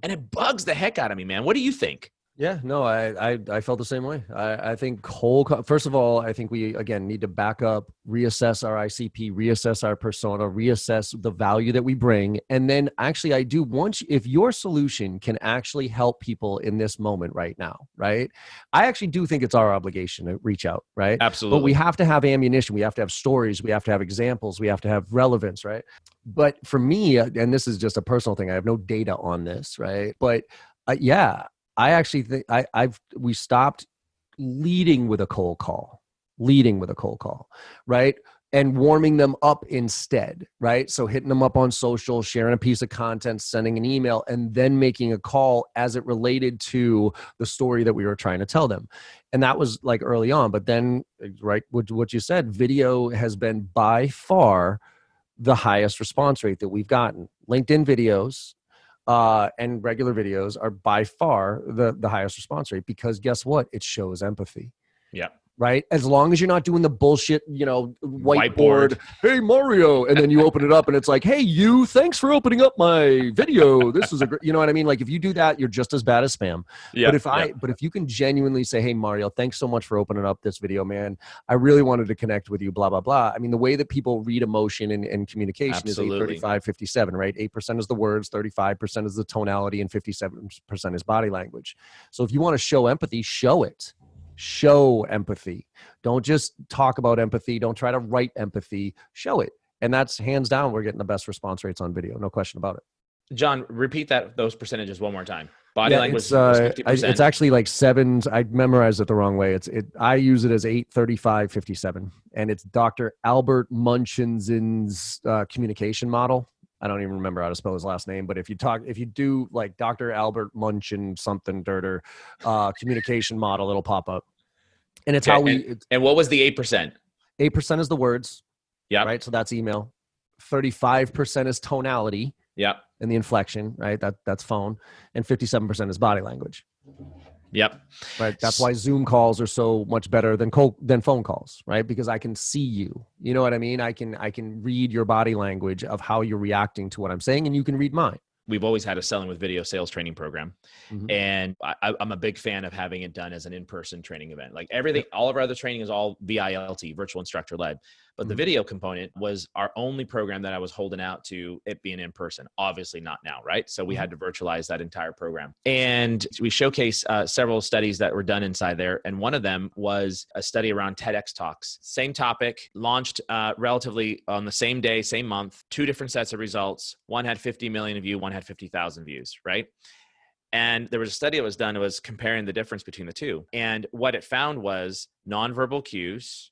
[SPEAKER 2] And it bugs the heck out of me, man. What do you think?
[SPEAKER 1] Yeah, no, I felt the same way. I think first of all, I think we, again, need to back up, reassess our ICP, reassess our persona, reassess the value that we bring. And then actually I do want if your solution can actually help people in this moment right now, right? I actually do think it's our obligation to reach out, right?
[SPEAKER 2] Absolutely.
[SPEAKER 1] But we have to have ammunition. We have to have stories. We have to have examples. We have to have relevance, right? But for me, and this is just a personal thing, I have no data on this, right? But yeah, I actually think we stopped leading with a cold call, right? And warming them up instead, right? So hitting them up on social, sharing a piece of content, sending an email, and then making a call as it related to the story that we were trying to tell them. And that was like early on, but then, right, what you said, video has been by far the highest response rate that we've gotten. LinkedIn videos, and regular videos are by far the highest response rate because guess what? It shows empathy.
[SPEAKER 2] Yeah.
[SPEAKER 1] Right? As long as you're not doing the bullshit, whiteboard. Hey, Mario. And then you open it up and it's like, hey, thanks for opening up my video. This is you know what I mean? Like if you do that, you're just as bad as spam. Yeah. But if you can genuinely say, hey, Mario, thanks so much for opening up this video, man. I really wanted to connect with you, blah, blah, blah. I mean, the way that people read emotion and communication
[SPEAKER 2] Absolutely.
[SPEAKER 1] is 8:35:57, right? 8% is the words, 35% is the tonality, and 57% is body language. So if you want to show empathy, show it. Show empathy. Don't just talk about empathy. Don't try to write empathy. Show it. And that's hands down, we're getting the best response rates on video. No question about it.
[SPEAKER 2] John, repeat those percentages one more time. Body language was 50%.
[SPEAKER 1] It's actually like 7. I memorized it the wrong way. I use it as 8:35:57. And it's Dr. Albert Munchen's communication model. I don't even remember how to spell his last name, but if you do like Dr. Albert Munchin something dirter communication model, it'll pop up. And it's how
[SPEAKER 2] and what was the 8%?
[SPEAKER 1] 8% is the words.
[SPEAKER 2] Yeah.
[SPEAKER 1] Right. So that's email. 35% is tonality.
[SPEAKER 2] Yeah.
[SPEAKER 1] And the inflection, right? That's phone. And 57% is body language.
[SPEAKER 2] Yep.
[SPEAKER 1] Right. That's why Zoom calls are so much better than phone calls, right? Because I can see you. You know what I mean? I can read your body language of how you're reacting to what I'm saying, and you can read mine.
[SPEAKER 2] We've always had a selling with video sales training program. And I'm a big fan of having it done as an in-person training event. Like everything, all of our other training is all VILT, virtual instructor led. But the video component was our only program that I was holding out to it being in person. Obviously not now, right? So we had to virtualize that entire program. And we showcase several studies that were done inside there. And one of them was a study around TEDx talks. Same topic, launched relatively on the same day, same month, 2 different sets of results. One had 50 million views, one had 50,000 views, right? And there was a study that was done. It was comparing the difference between the two. And what it found was nonverbal cues,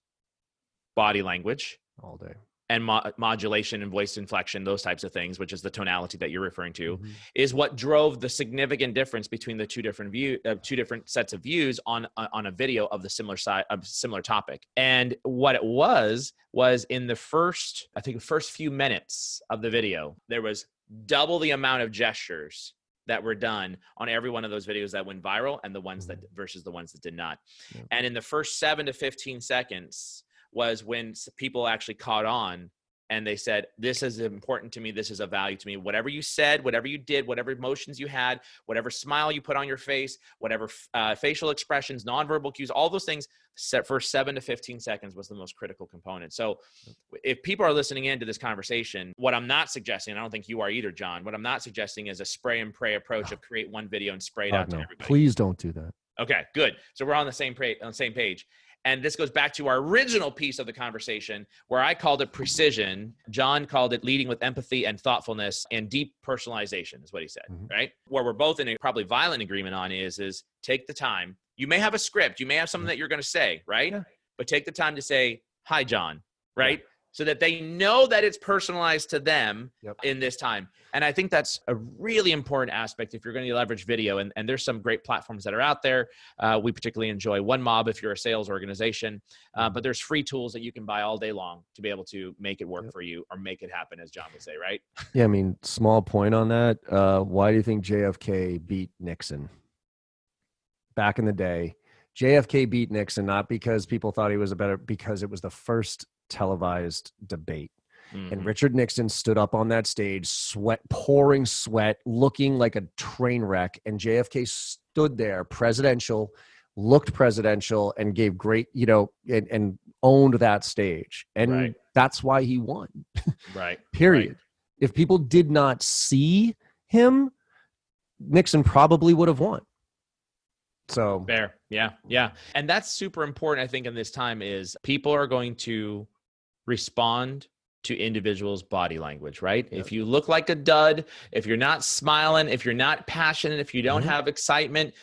[SPEAKER 2] body language
[SPEAKER 1] all day,
[SPEAKER 2] and modulation and voice inflection, those types of things, which is the tonality that you're referring to, is what drove the significant difference between the two different sets of views on a video of the similar topic. And what it was in the first few minutes of the video, there was double the amount of gestures that were done on every one of those videos that went viral and the ones that versus the ones that did not. Yeah. And in the first 7 to 15 seconds was when people actually caught on and they said, this is important to me. This is a value to me. Whatever you said, whatever you did, whatever emotions you had, whatever smile you put on your face, whatever facial expressions, nonverbal cues, all those things, first 7 to 15 seconds was the most critical component. So if people are listening into this conversation, what I'm not suggesting, I don't think you are either, John, what I'm not suggesting is a spray and pray approach of create one video and spray it out to everybody.
[SPEAKER 1] Please don't do that.
[SPEAKER 2] Okay, good. So we're on the same page. And this goes back to our original piece of the conversation where I called it precision. John called it leading with empathy and thoughtfulness and deep personalization is what he said, right? Where we're both in a probably violent agreement on is take the time. You may have a script. You may have something that you're going to say, right? Yeah. But take the time to say, hi, John, right? Yeah. so that they know that it's personalized to them in this time. And I think that's a really important aspect if you're going to leverage video. And there's some great platforms that are out there. We particularly enjoy OneMob if you're a sales organization, but there's free tools that you can buy all day long to be able to make it work for you or make it happen, as John would say, right?
[SPEAKER 1] Yeah, I mean, small point on that. Why do you think JFK beat Nixon? Back in the day, JFK beat Nixon, not because people thought he was because it was the first televised debate. And Richard Nixon stood up on that stage, pouring sweat, looking like a train wreck. And JFK stood there, looked presidential, and gave great, and owned that stage. And that's why he won.
[SPEAKER 2] Right.
[SPEAKER 1] Period.
[SPEAKER 2] Right.
[SPEAKER 1] If people did not see him, Nixon probably would have won. So
[SPEAKER 2] fair. Yeah. Yeah. And that's super important, I think, in this time is people are going to respond to individuals' body language, right? Yep. If you look like a dud, if you're not smiling, if you're not passionate, if you don't have excitement,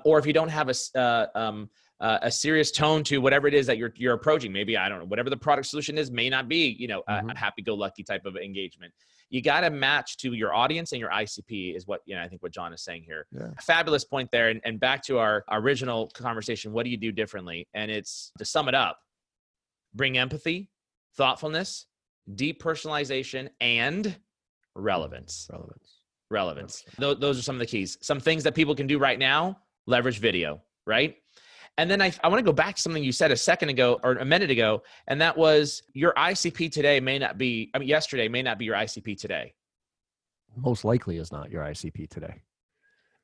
[SPEAKER 2] or if you don't have a serious tone to whatever it is that you're approaching, maybe, I don't know, whatever the product solution is may not be, a happy-go-lucky type of engagement. You got to match to your audience and your ICP is what, I think what John is saying here. Yeah. Fabulous point there. And back to our original conversation, what do you do differently? And it's, to sum it up, bring empathy, thoughtfulness, deep personalization, and relevance. Those are some of the keys. Some things that people can do right now, leverage video, right? And then I want to go back to something you said a second ago or a minute ago, and that was your ICP today yesterday may not be your ICP today.
[SPEAKER 1] Most likely is not your ICP today.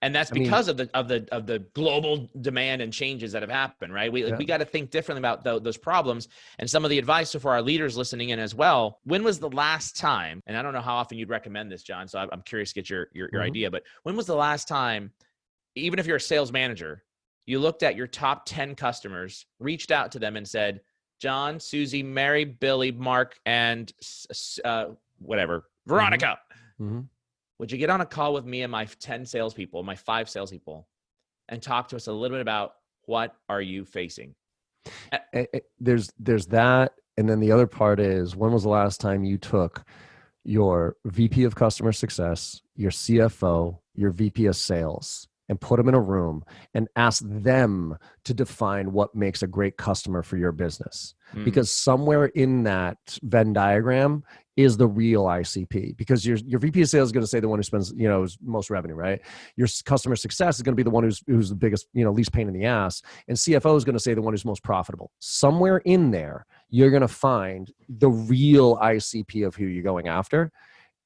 [SPEAKER 2] And that's because of the global demand and changes that have happened, right? We got to think differently about those problems. And some of the advice for our leaders listening in as well. When was the last time, and I don't know how often you'd recommend this, John, so I'm curious to get your idea, but when was the last time, even if you're a sales manager, you looked at your top 10 customers, reached out to them and said, John, Susie, Mary, Billy, Mark, and Veronica, would you get on a call with me and my 10 salespeople, my 5 salespeople, and talk to us a little bit about what are you facing?
[SPEAKER 1] There's that. And then the other part is, when was the last time you took your VP of customer success, your CFO, your VP of sales, and put them in a room and ask them to define what makes a great customer for your business? Because somewhere in that Venn diagram is the real ICP, because your VP of sales is going to say the one who spends, most revenue, right? Your customer success is going to be the one who's the biggest, least pain in the ass. And CFO is going to say the one who's most profitable. Somewhere in there, you're going to find the real ICP of who you're going after.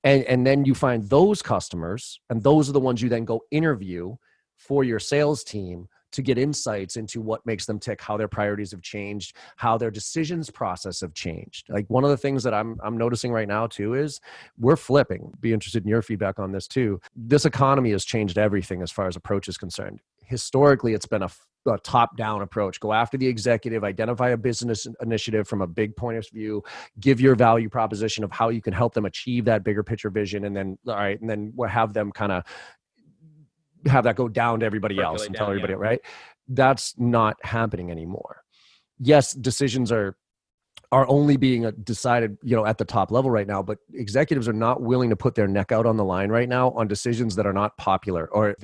[SPEAKER 1] And then you find those customers, and those are the ones you then go interview for your sales team to get insights into what makes them tick, how their priorities have changed, how their decisions process have changed. Like, one of the things that I'm noticing right now too is we're flipping. Be interested in your feedback on this too. This economy has changed everything as far as approach is concerned. Historically, it's been a top-down approach. Go after the executive, identify a business initiative from a big point of view, give your value proposition of how you can help them achieve that bigger picture vision, and then have them kind of have that go down to everybody else and tell everybody, right? That's not happening anymore. Yes, decisions are only being decided, at the top level right now, but executives are not willing to put their neck out on the line right now on decisions that are not popular, or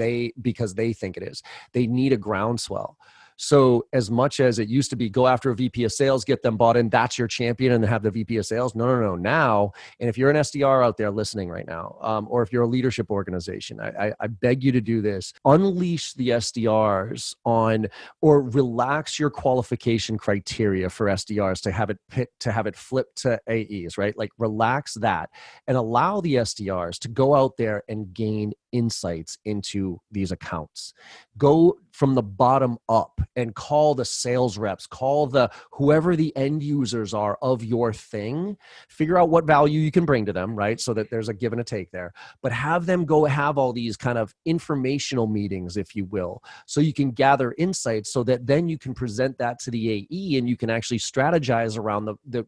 [SPEAKER 1] because they think it is. They need a groundswell. So as much as it used to be, go after a VP of sales, get them bought in, that's your champion, and have the VP of sales. No. Now, and if you're an SDR out there listening right now, or if you're a leadership organization, I beg you to do this. Unleash the SDRs or relax your qualification criteria for SDRs to have it flip to AEs, right? Like, relax that and allow the SDRs to go out there and gain insights into these accounts. Go from the bottom up and call the sales reps, call whoever the end users are of your thing, figure out what value you can bring to them, right? So that there's a give and a take there, but have them go have all these kind of informational meetings, if you will, so you can gather insights, so that then you can present that to the AE and you can actually strategize around the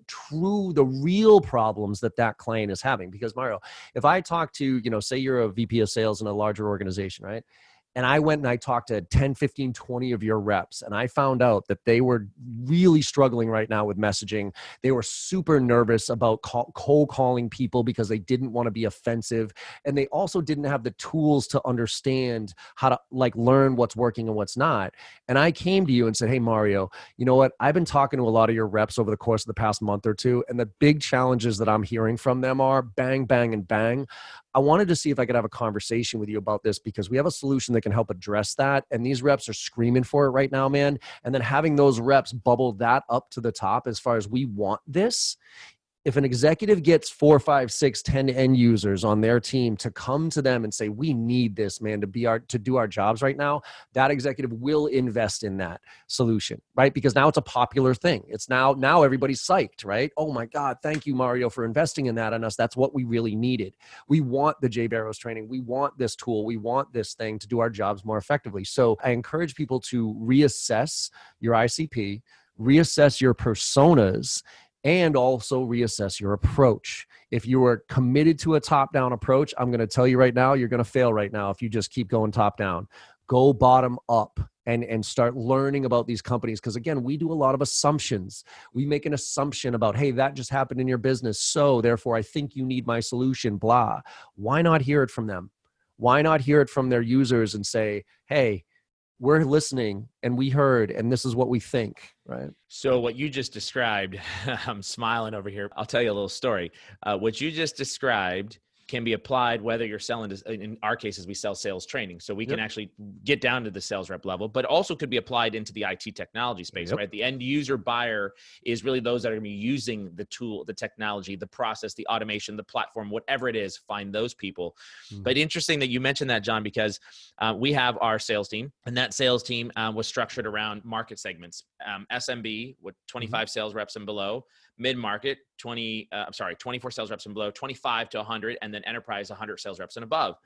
[SPEAKER 1] real problems that client is having. Because, Mario, if I talk to, say you're a VP of sales in a larger organization, right? And I went and I talked to 10, 15, 20 of your reps. And I found out that they were really struggling right now with messaging. They were super nervous about cold calling people because they didn't want to be offensive. And they also didn't have the tools to understand how to learn what's working and what's not. And I came to you and said, hey, Mario, you know what? I've been talking to a lot of your reps over the course of the past month or two. And the big challenges that I'm hearing from them are bang, bang, and bang. I wanted to see if I could have a conversation with you about this because we have a solution that can help address that. And these reps are screaming for it right now, man. And then having those reps bubble that up to the top as far as we want this. If an executive gets 4, 5, 6, 10 end users on their team to come to them and say, we need this, man, to do our jobs right now, that executive will invest in that solution, right? Because now it's a popular thing. It's now everybody's psyched, right? Oh my God, thank you, Mario, for investing in that on us. That's what we really needed. We want the Jay Barrows training. We want this tool. We want this thing to do our jobs more effectively. So I encourage people to reassess your ICP, reassess your personas, and also reassess your approach. If you are committed to a top-down approach, I'm going to tell you right now, you're going to fail right now if you just keep going top-down. Go bottom up and start learning about these companies. Because again, we do a lot of assumptions. We make an assumption about, hey, that just happened in your business, so therefore I think you need my solution, blah. Why not hear it from them? Why not hear it from their users and say, hey, we're listening and we heard, and this is what we think, right?
[SPEAKER 2] So what you just described, I'm smiling over here. I'll tell you a little story. What you just described can be applied whether you're selling, in our cases, we sell sales training. So we can actually get down to the sales rep level, but also could be applied into the IT technology space, right? The end user buyer is really those that are going to be using the tool, the technology, the process, the automation, the platform, whatever it is, find those people. But interesting that you mentioned that, John, because we have our sales team, and that sales team was structured around market segments. SMB with 25 sales reps and below, mid-market, 24 sales reps and below, 25 to 100, and then enterprise, 100 sales reps and above.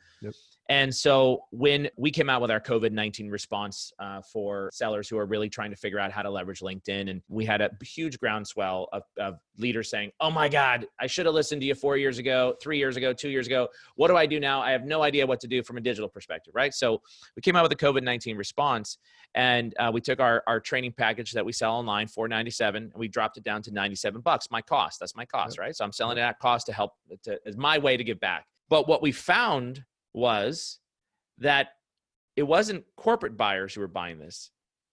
[SPEAKER 2] And so when we came out with our COVID-19 response for sellers who are really trying to figure out how to leverage LinkedIn, and we had a huge groundswell of leaders saying, oh my God, I should have listened to you 4 years ago, 3 years ago, 2 years ago. What do I do now? I have no idea what to do from a digital perspective, right? So we came out with a COVID-19 response, and we took our training package that we sell online, $497, and we dropped it down to $97. My cost, that's my cost, right? So I'm selling it at cost to help, as my way to give back. But what we found was that it wasn't corporate buyers who were buying this.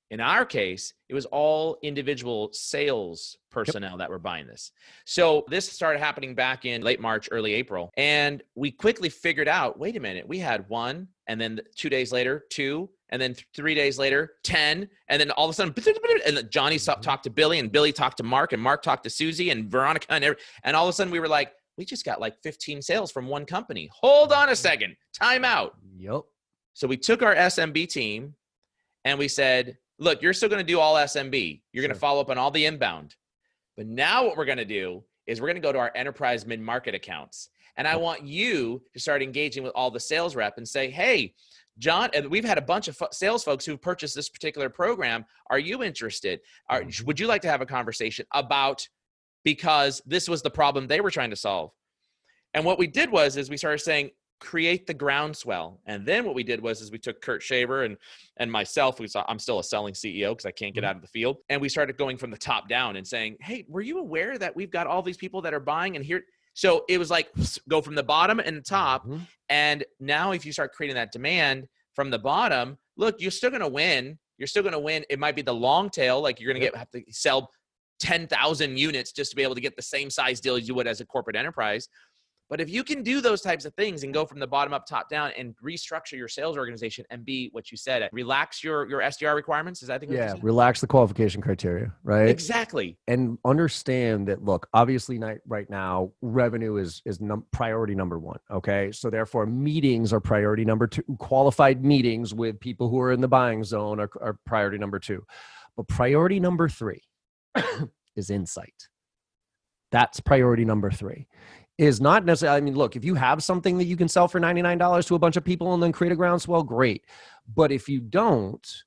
[SPEAKER 2] In our case, it was all individual sales personnel that were buying this. So this started happening back in late March, early April. And we quickly figured out, wait a minute, we had 1, and then 2 days later, 2, and then 3 days later, 10. And then all of a sudden, and Johnny talked to Billy, and Billy talked to Mark, and Mark talked to Susie and Veronica. And all of a sudden we were like, we just got like 15 sales from one company. Hold on a second. Time out. So we took our SMB team and we said, look, you're still going to do all SMB. You're going to follow up on all the inbound. But now what we're going to do is we're going to go to our enterprise mid-market accounts. And I want you to start engaging with all the sales rep and say, hey, John, and we've had a bunch of sales folks who've purchased this particular program. Are you interested? Would you like to have a conversation about, because this was the problem they were trying to solve. And what we did was we started saying, create the groundswell. And then what we did was we took Kurt Shaver and myself, I'm still a selling CEO because I can't get out of the field. And we started going from the top down and saying, hey, were you aware that we've got all these people that are buying and here? So it was like, go from the bottom and the top. And now if you start creating that demand from the bottom, look, you're still going to win. You're still going to win. It might be the long tail. Like you're going to have to sell 10,000 units just to be able to get the same size deal as you would as a corporate enterprise. But if you can do those types of things and go from the bottom up, top down, and restructure your sales organization and be what you said, relax your SDR requirements. Is that what you said?
[SPEAKER 1] Relax the qualification criteria, right?
[SPEAKER 2] Exactly.
[SPEAKER 1] And understand that, look, obviously right now, revenue is priority number 1, okay? So therefore, meetings are priority number 2. Qualified meetings with people who are in the buying zone are priority number 2. But priority number 3 is insight. That's priority number 3. Is not necessarily, I mean, look, if you have something that you can sell for $99 to a bunch of people and then create a groundswell, great. But if you don't,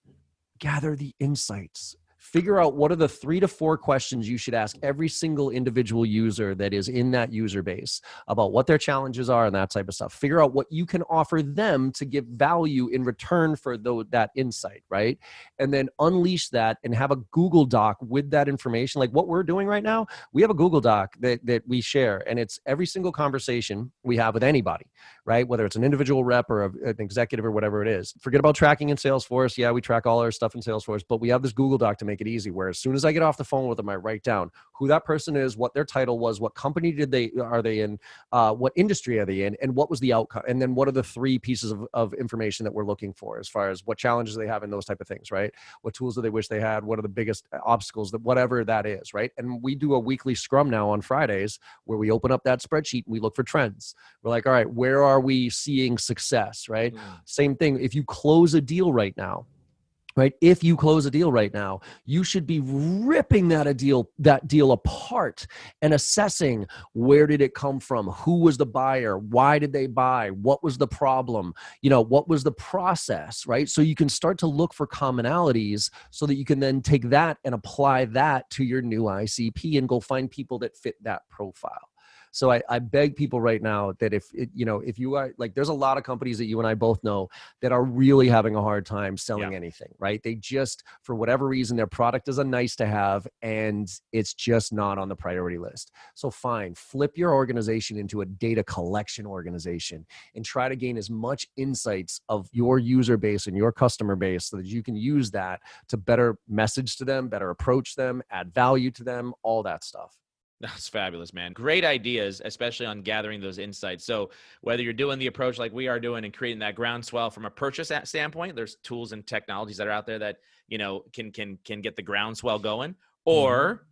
[SPEAKER 1] gather the insights, Figure out what are the 3 to 4 questions you should ask every single individual user that is in that user base about what their challenges are and that type of stuff. Figure out what you can offer them to give value in return for that insight, right? And then unleash that and have a Google Doc with that information. Like what we're doing right now, we have a Google Doc that we share, and it's every single conversation we have with anybody, right? Whether it's an individual rep or an executive or whatever it is. Forget about tracking in Salesforce. Yeah, we track all our stuff in Salesforce, but we have this Google Doc to make it easy, where as soon as I get off the phone with them, I write down who that person is, what their title was, what company are they in, what industry are they in, and what was the outcome, and then what are the 3 pieces of information that we're looking for as far as what challenges they have and those type of things, right? What tools do they wish they had? What are the biggest obstacles, that whatever that is, right? And we do a weekly scrum now on Fridays where we open up that spreadsheet and we look for trends. We're like, all right, where are we seeing success, right? Same thing. If you close a deal right now, right? If you close a deal right now, you should be ripping that deal apart and assessing, where did it come from? Who was the buyer? Why did they buy? What was the problem? What was the process, right? So you can start to look for commonalities so that you can then take that and apply that to your new ICP and go find people that fit that profile. So I beg people right now that if you are like, there's a lot of companies that you and I both know that are really having a hard time selling anything, right? They just, for whatever reason, their product is a nice to have and it's just not on the priority list. So fine, flip your organization into a data collection organization and try to gain as much insights of your user base and your customer base so that you can use that to better message to them, better approach them, add value to them, all that stuff.
[SPEAKER 2] That's fabulous, man. Great ideas, especially on gathering those insights. So whether you're doing the approach like we are doing and creating that groundswell from a purchase standpoint, there's tools and technologies that are out there that, can get the groundswell going, or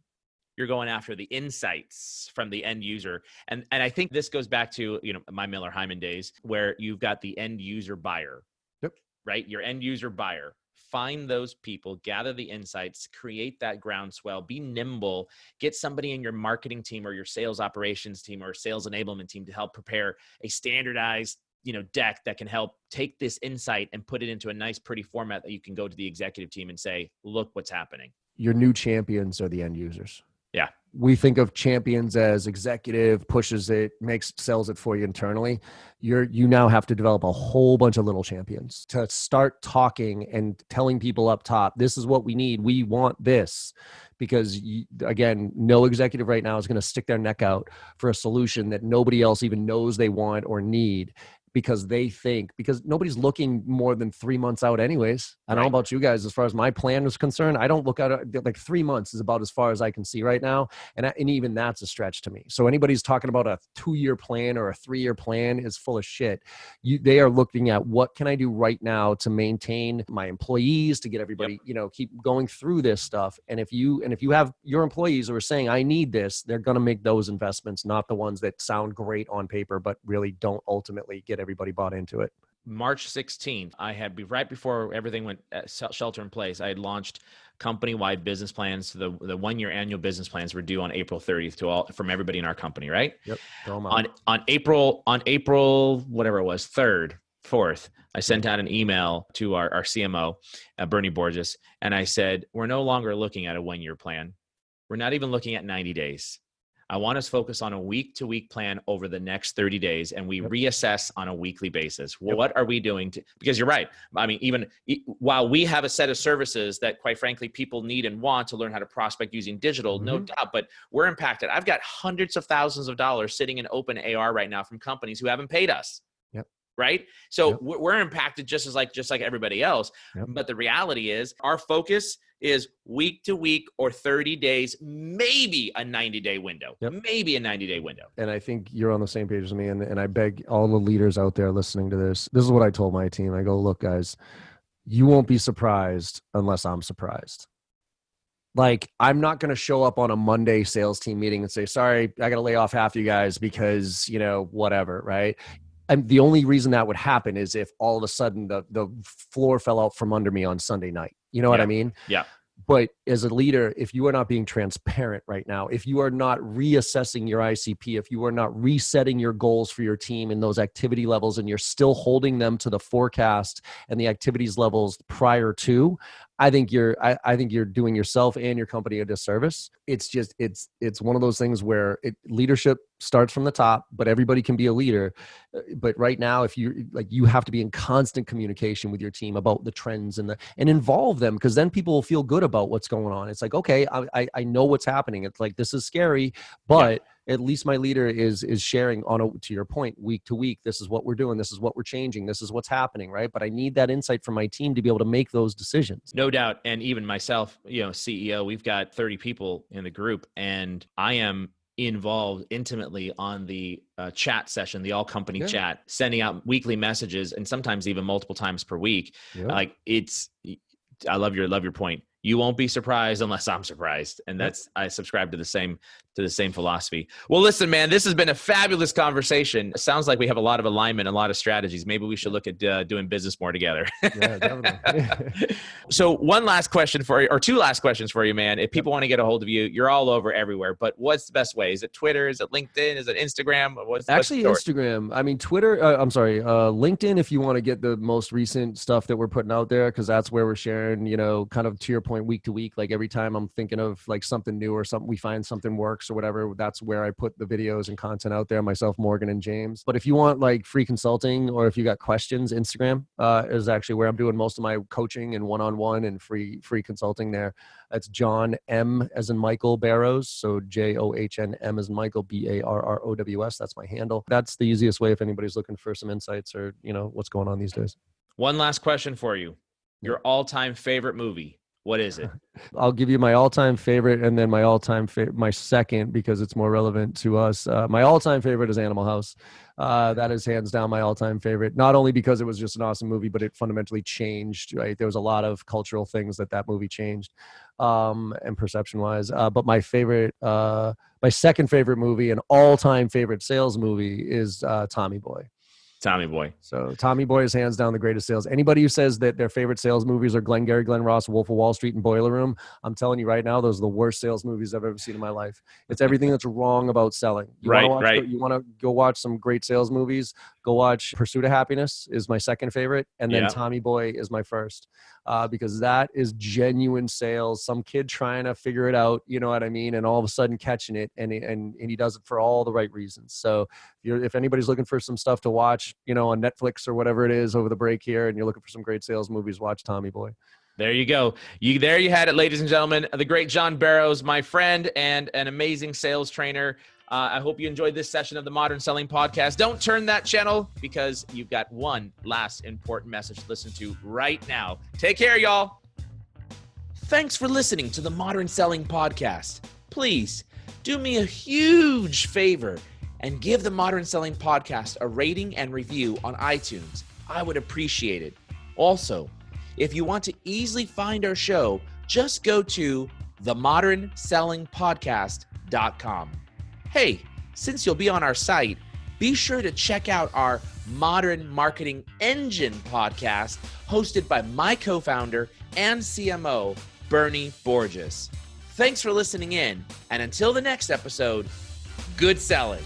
[SPEAKER 2] you're going after the insights from the end user. And I think this goes back to, my Miller Hyman days, where you've got the end user buyer, right? Your end user buyer. Find those people, gather the insights, create that groundswell, be nimble, get somebody in your marketing team or your sales operations team or sales enablement team to help prepare a standardized, deck that can help take this insight and put it into a nice, pretty format that you can go to the executive team and say, look what's happening.
[SPEAKER 1] Your new champions are the end users.
[SPEAKER 2] Yeah.
[SPEAKER 1] We think of champions as executive, pushes it, sells it for you internally. You now have to develop a whole bunch of little champions to start talking and telling people up top, this is what we need. We want this. Because again, no executive right now is going to stick their neck out for a solution that nobody else even knows they want or need. Because nobody's looking more than 3 months out anyways. I don't know about you guys, as far as my plan is concerned, I don't look at it, like 3 months is about as far as I can see right now. And even that's a stretch to me. So anybody's talking about a 2-year plan or a 3-year plan is full of shit. They are looking at, what can I do right now to maintain my employees, to get everybody, keep going through this stuff. And if you have your employees who are saying, I need this, they're going to make those investments, not the ones that sound great on paper, but really don't ultimately get everybody bought into it.
[SPEAKER 2] March 16th, I had, right before everything went shelter in place, I had launched company-wide business plans. The 1-year annual business plans were due on April 30th from everybody in our company, right?
[SPEAKER 1] Yep.
[SPEAKER 2] On April, whatever it was, 3rd, 4th, I sent out an email to our CMO, Bernie Borges, and I said, we're no longer looking at a 1-year plan. We're not even looking at 90 days. I want us to focus on a week-to-week plan over the next 30 days, and we reassess on a weekly basis. What are we doing because you're right. I mean, even while we have a set of services that, quite frankly, people need and want to learn how to prospect using digital, no doubt, but we're impacted. I've got hundreds of thousands of dollars sitting in open AR right now from companies who haven't paid us. Right. So we're impacted just like everybody else. But the reality is our focus is week to week or 30 days, maybe a 90-day window, maybe a 90-day window.
[SPEAKER 1] And I think you're on the same page as me. And I beg all the leaders out there listening to this. This is what I told my team. I go, look, guys, you won't be surprised unless I'm surprised. Like, I'm not going to show up on a Monday sales team meeting and say, sorry, I got to lay off half you guys because, whatever. Right. And the only reason that would happen is if all of a sudden the floor fell out from under me on Sunday night. You know what I mean?
[SPEAKER 2] Yeah.
[SPEAKER 1] But as a leader, if you are not being transparent right now, if you are not reassessing your ICP, if you are not resetting your goals for your team and those activity levels, and you're still holding them to the forecast and the activities levels prior to, I think you're doing yourself and your company a disservice. It's just, it's one of those things where leadership starts from the top, but everybody can be a leader. But right now, if you have to be in constant communication with your team about the trends and involve them, because then people will feel good about what's going on. It's like, okay, I know what's happening. It's like, this is scary, but at least my leader is sharing to your point, week to week, this is what we're doing. This is what we're changing. This is what's happening. Right. But I need that insight from my team to be able to make those decisions.
[SPEAKER 2] No doubt. And even myself, CEO, we've got 30 people in the group, and I am involved intimately on the chat session, the all company chat, sending out weekly messages, and sometimes even multiple times per week. Like I love your point. You won't be surprised unless I'm surprised. And I subscribe to the same philosophy. Well, listen, man, this has been a fabulous conversation. It sounds like we have a lot of alignment, a lot of strategies. Maybe we should look at doing business more together.
[SPEAKER 1] Yeah, definitely.
[SPEAKER 2] So one last question for you, or two last questions for you, man. If people want to get a hold of you, you're all over everywhere, but what's the best way? Is it Twitter? Is it LinkedIn? Is it Instagram?
[SPEAKER 1] Actually, Instagram. I mean, Twitter, LinkedIn, if you want to get the most recent stuff that we're putting out there, because that's where we're sharing, kind of to your point, week to week. Like every time I'm thinking of like something new or something, we find something works or whatever, that's where I put the videos and content out there, myself, Morgan, and James. But if you want like free consulting, or if you got questions, Instagram is actually where I'm doing most of my coaching and one-on-one and free consulting there. That's John M as in Michael Barrows. So JOHN M as in Michael, BARROWS. That's my handle. That's the easiest way if anybody's looking for some insights or, what's going on these days.
[SPEAKER 2] One last question for you. Your all-time favorite movie. What is it?
[SPEAKER 1] I'll give you my all-time favorite, and then my second, because it's more relevant to us. My all-time favorite is Animal House. That is hands down my all-time favorite, not only because it was just an awesome movie, but it fundamentally changed, right? There was a lot of cultural things that movie changed, and perception-wise. But my second favorite movie and all-time favorite sales movie is Tommy Boy.
[SPEAKER 2] Tommy Boy.
[SPEAKER 1] So Tommy Boy is hands down the greatest sales. Anybody who says that their favorite sales movies are Glengarry Glen Ross, Wolf of Wall Street, and Boiler Room, I'm telling you right now, those are the worst sales movies I've ever seen in my life. It's everything that's wrong about selling. You want to go watch some great sales movies? Go watch Pursuit of Happiness is my second favorite, and then Tommy Boy is my first, because that is genuine sales. Some kid trying to figure it out, you know what I mean, and all of a sudden catching it, and he does it for all the right reasons. So if anybody's looking for some stuff to watch, on Netflix or whatever it is over the break here, and you're looking for some great sales movies, watch Tommy Boy.
[SPEAKER 2] There you go. There you had it, ladies and gentlemen. The great John Barrows, my friend and an amazing sales trainer. I hope you enjoyed this session of the Modern Selling Podcast. Don't turn that channel, because you've got one last important message to listen to right now. Take care, y'all. Thanks for listening to the Modern Selling Podcast. Please do me a huge favor and give the Modern Selling Podcast a rating and review on iTunes. I would appreciate it. Also, if you want to easily find our show, just go to themodernsellingpodcast.com. Hey, since you'll be on our site, be sure to check out our Modern Marketing Engine podcast, hosted by my co-founder and CMO, Bernie Borges. Thanks for listening in, and until the next episode, good selling.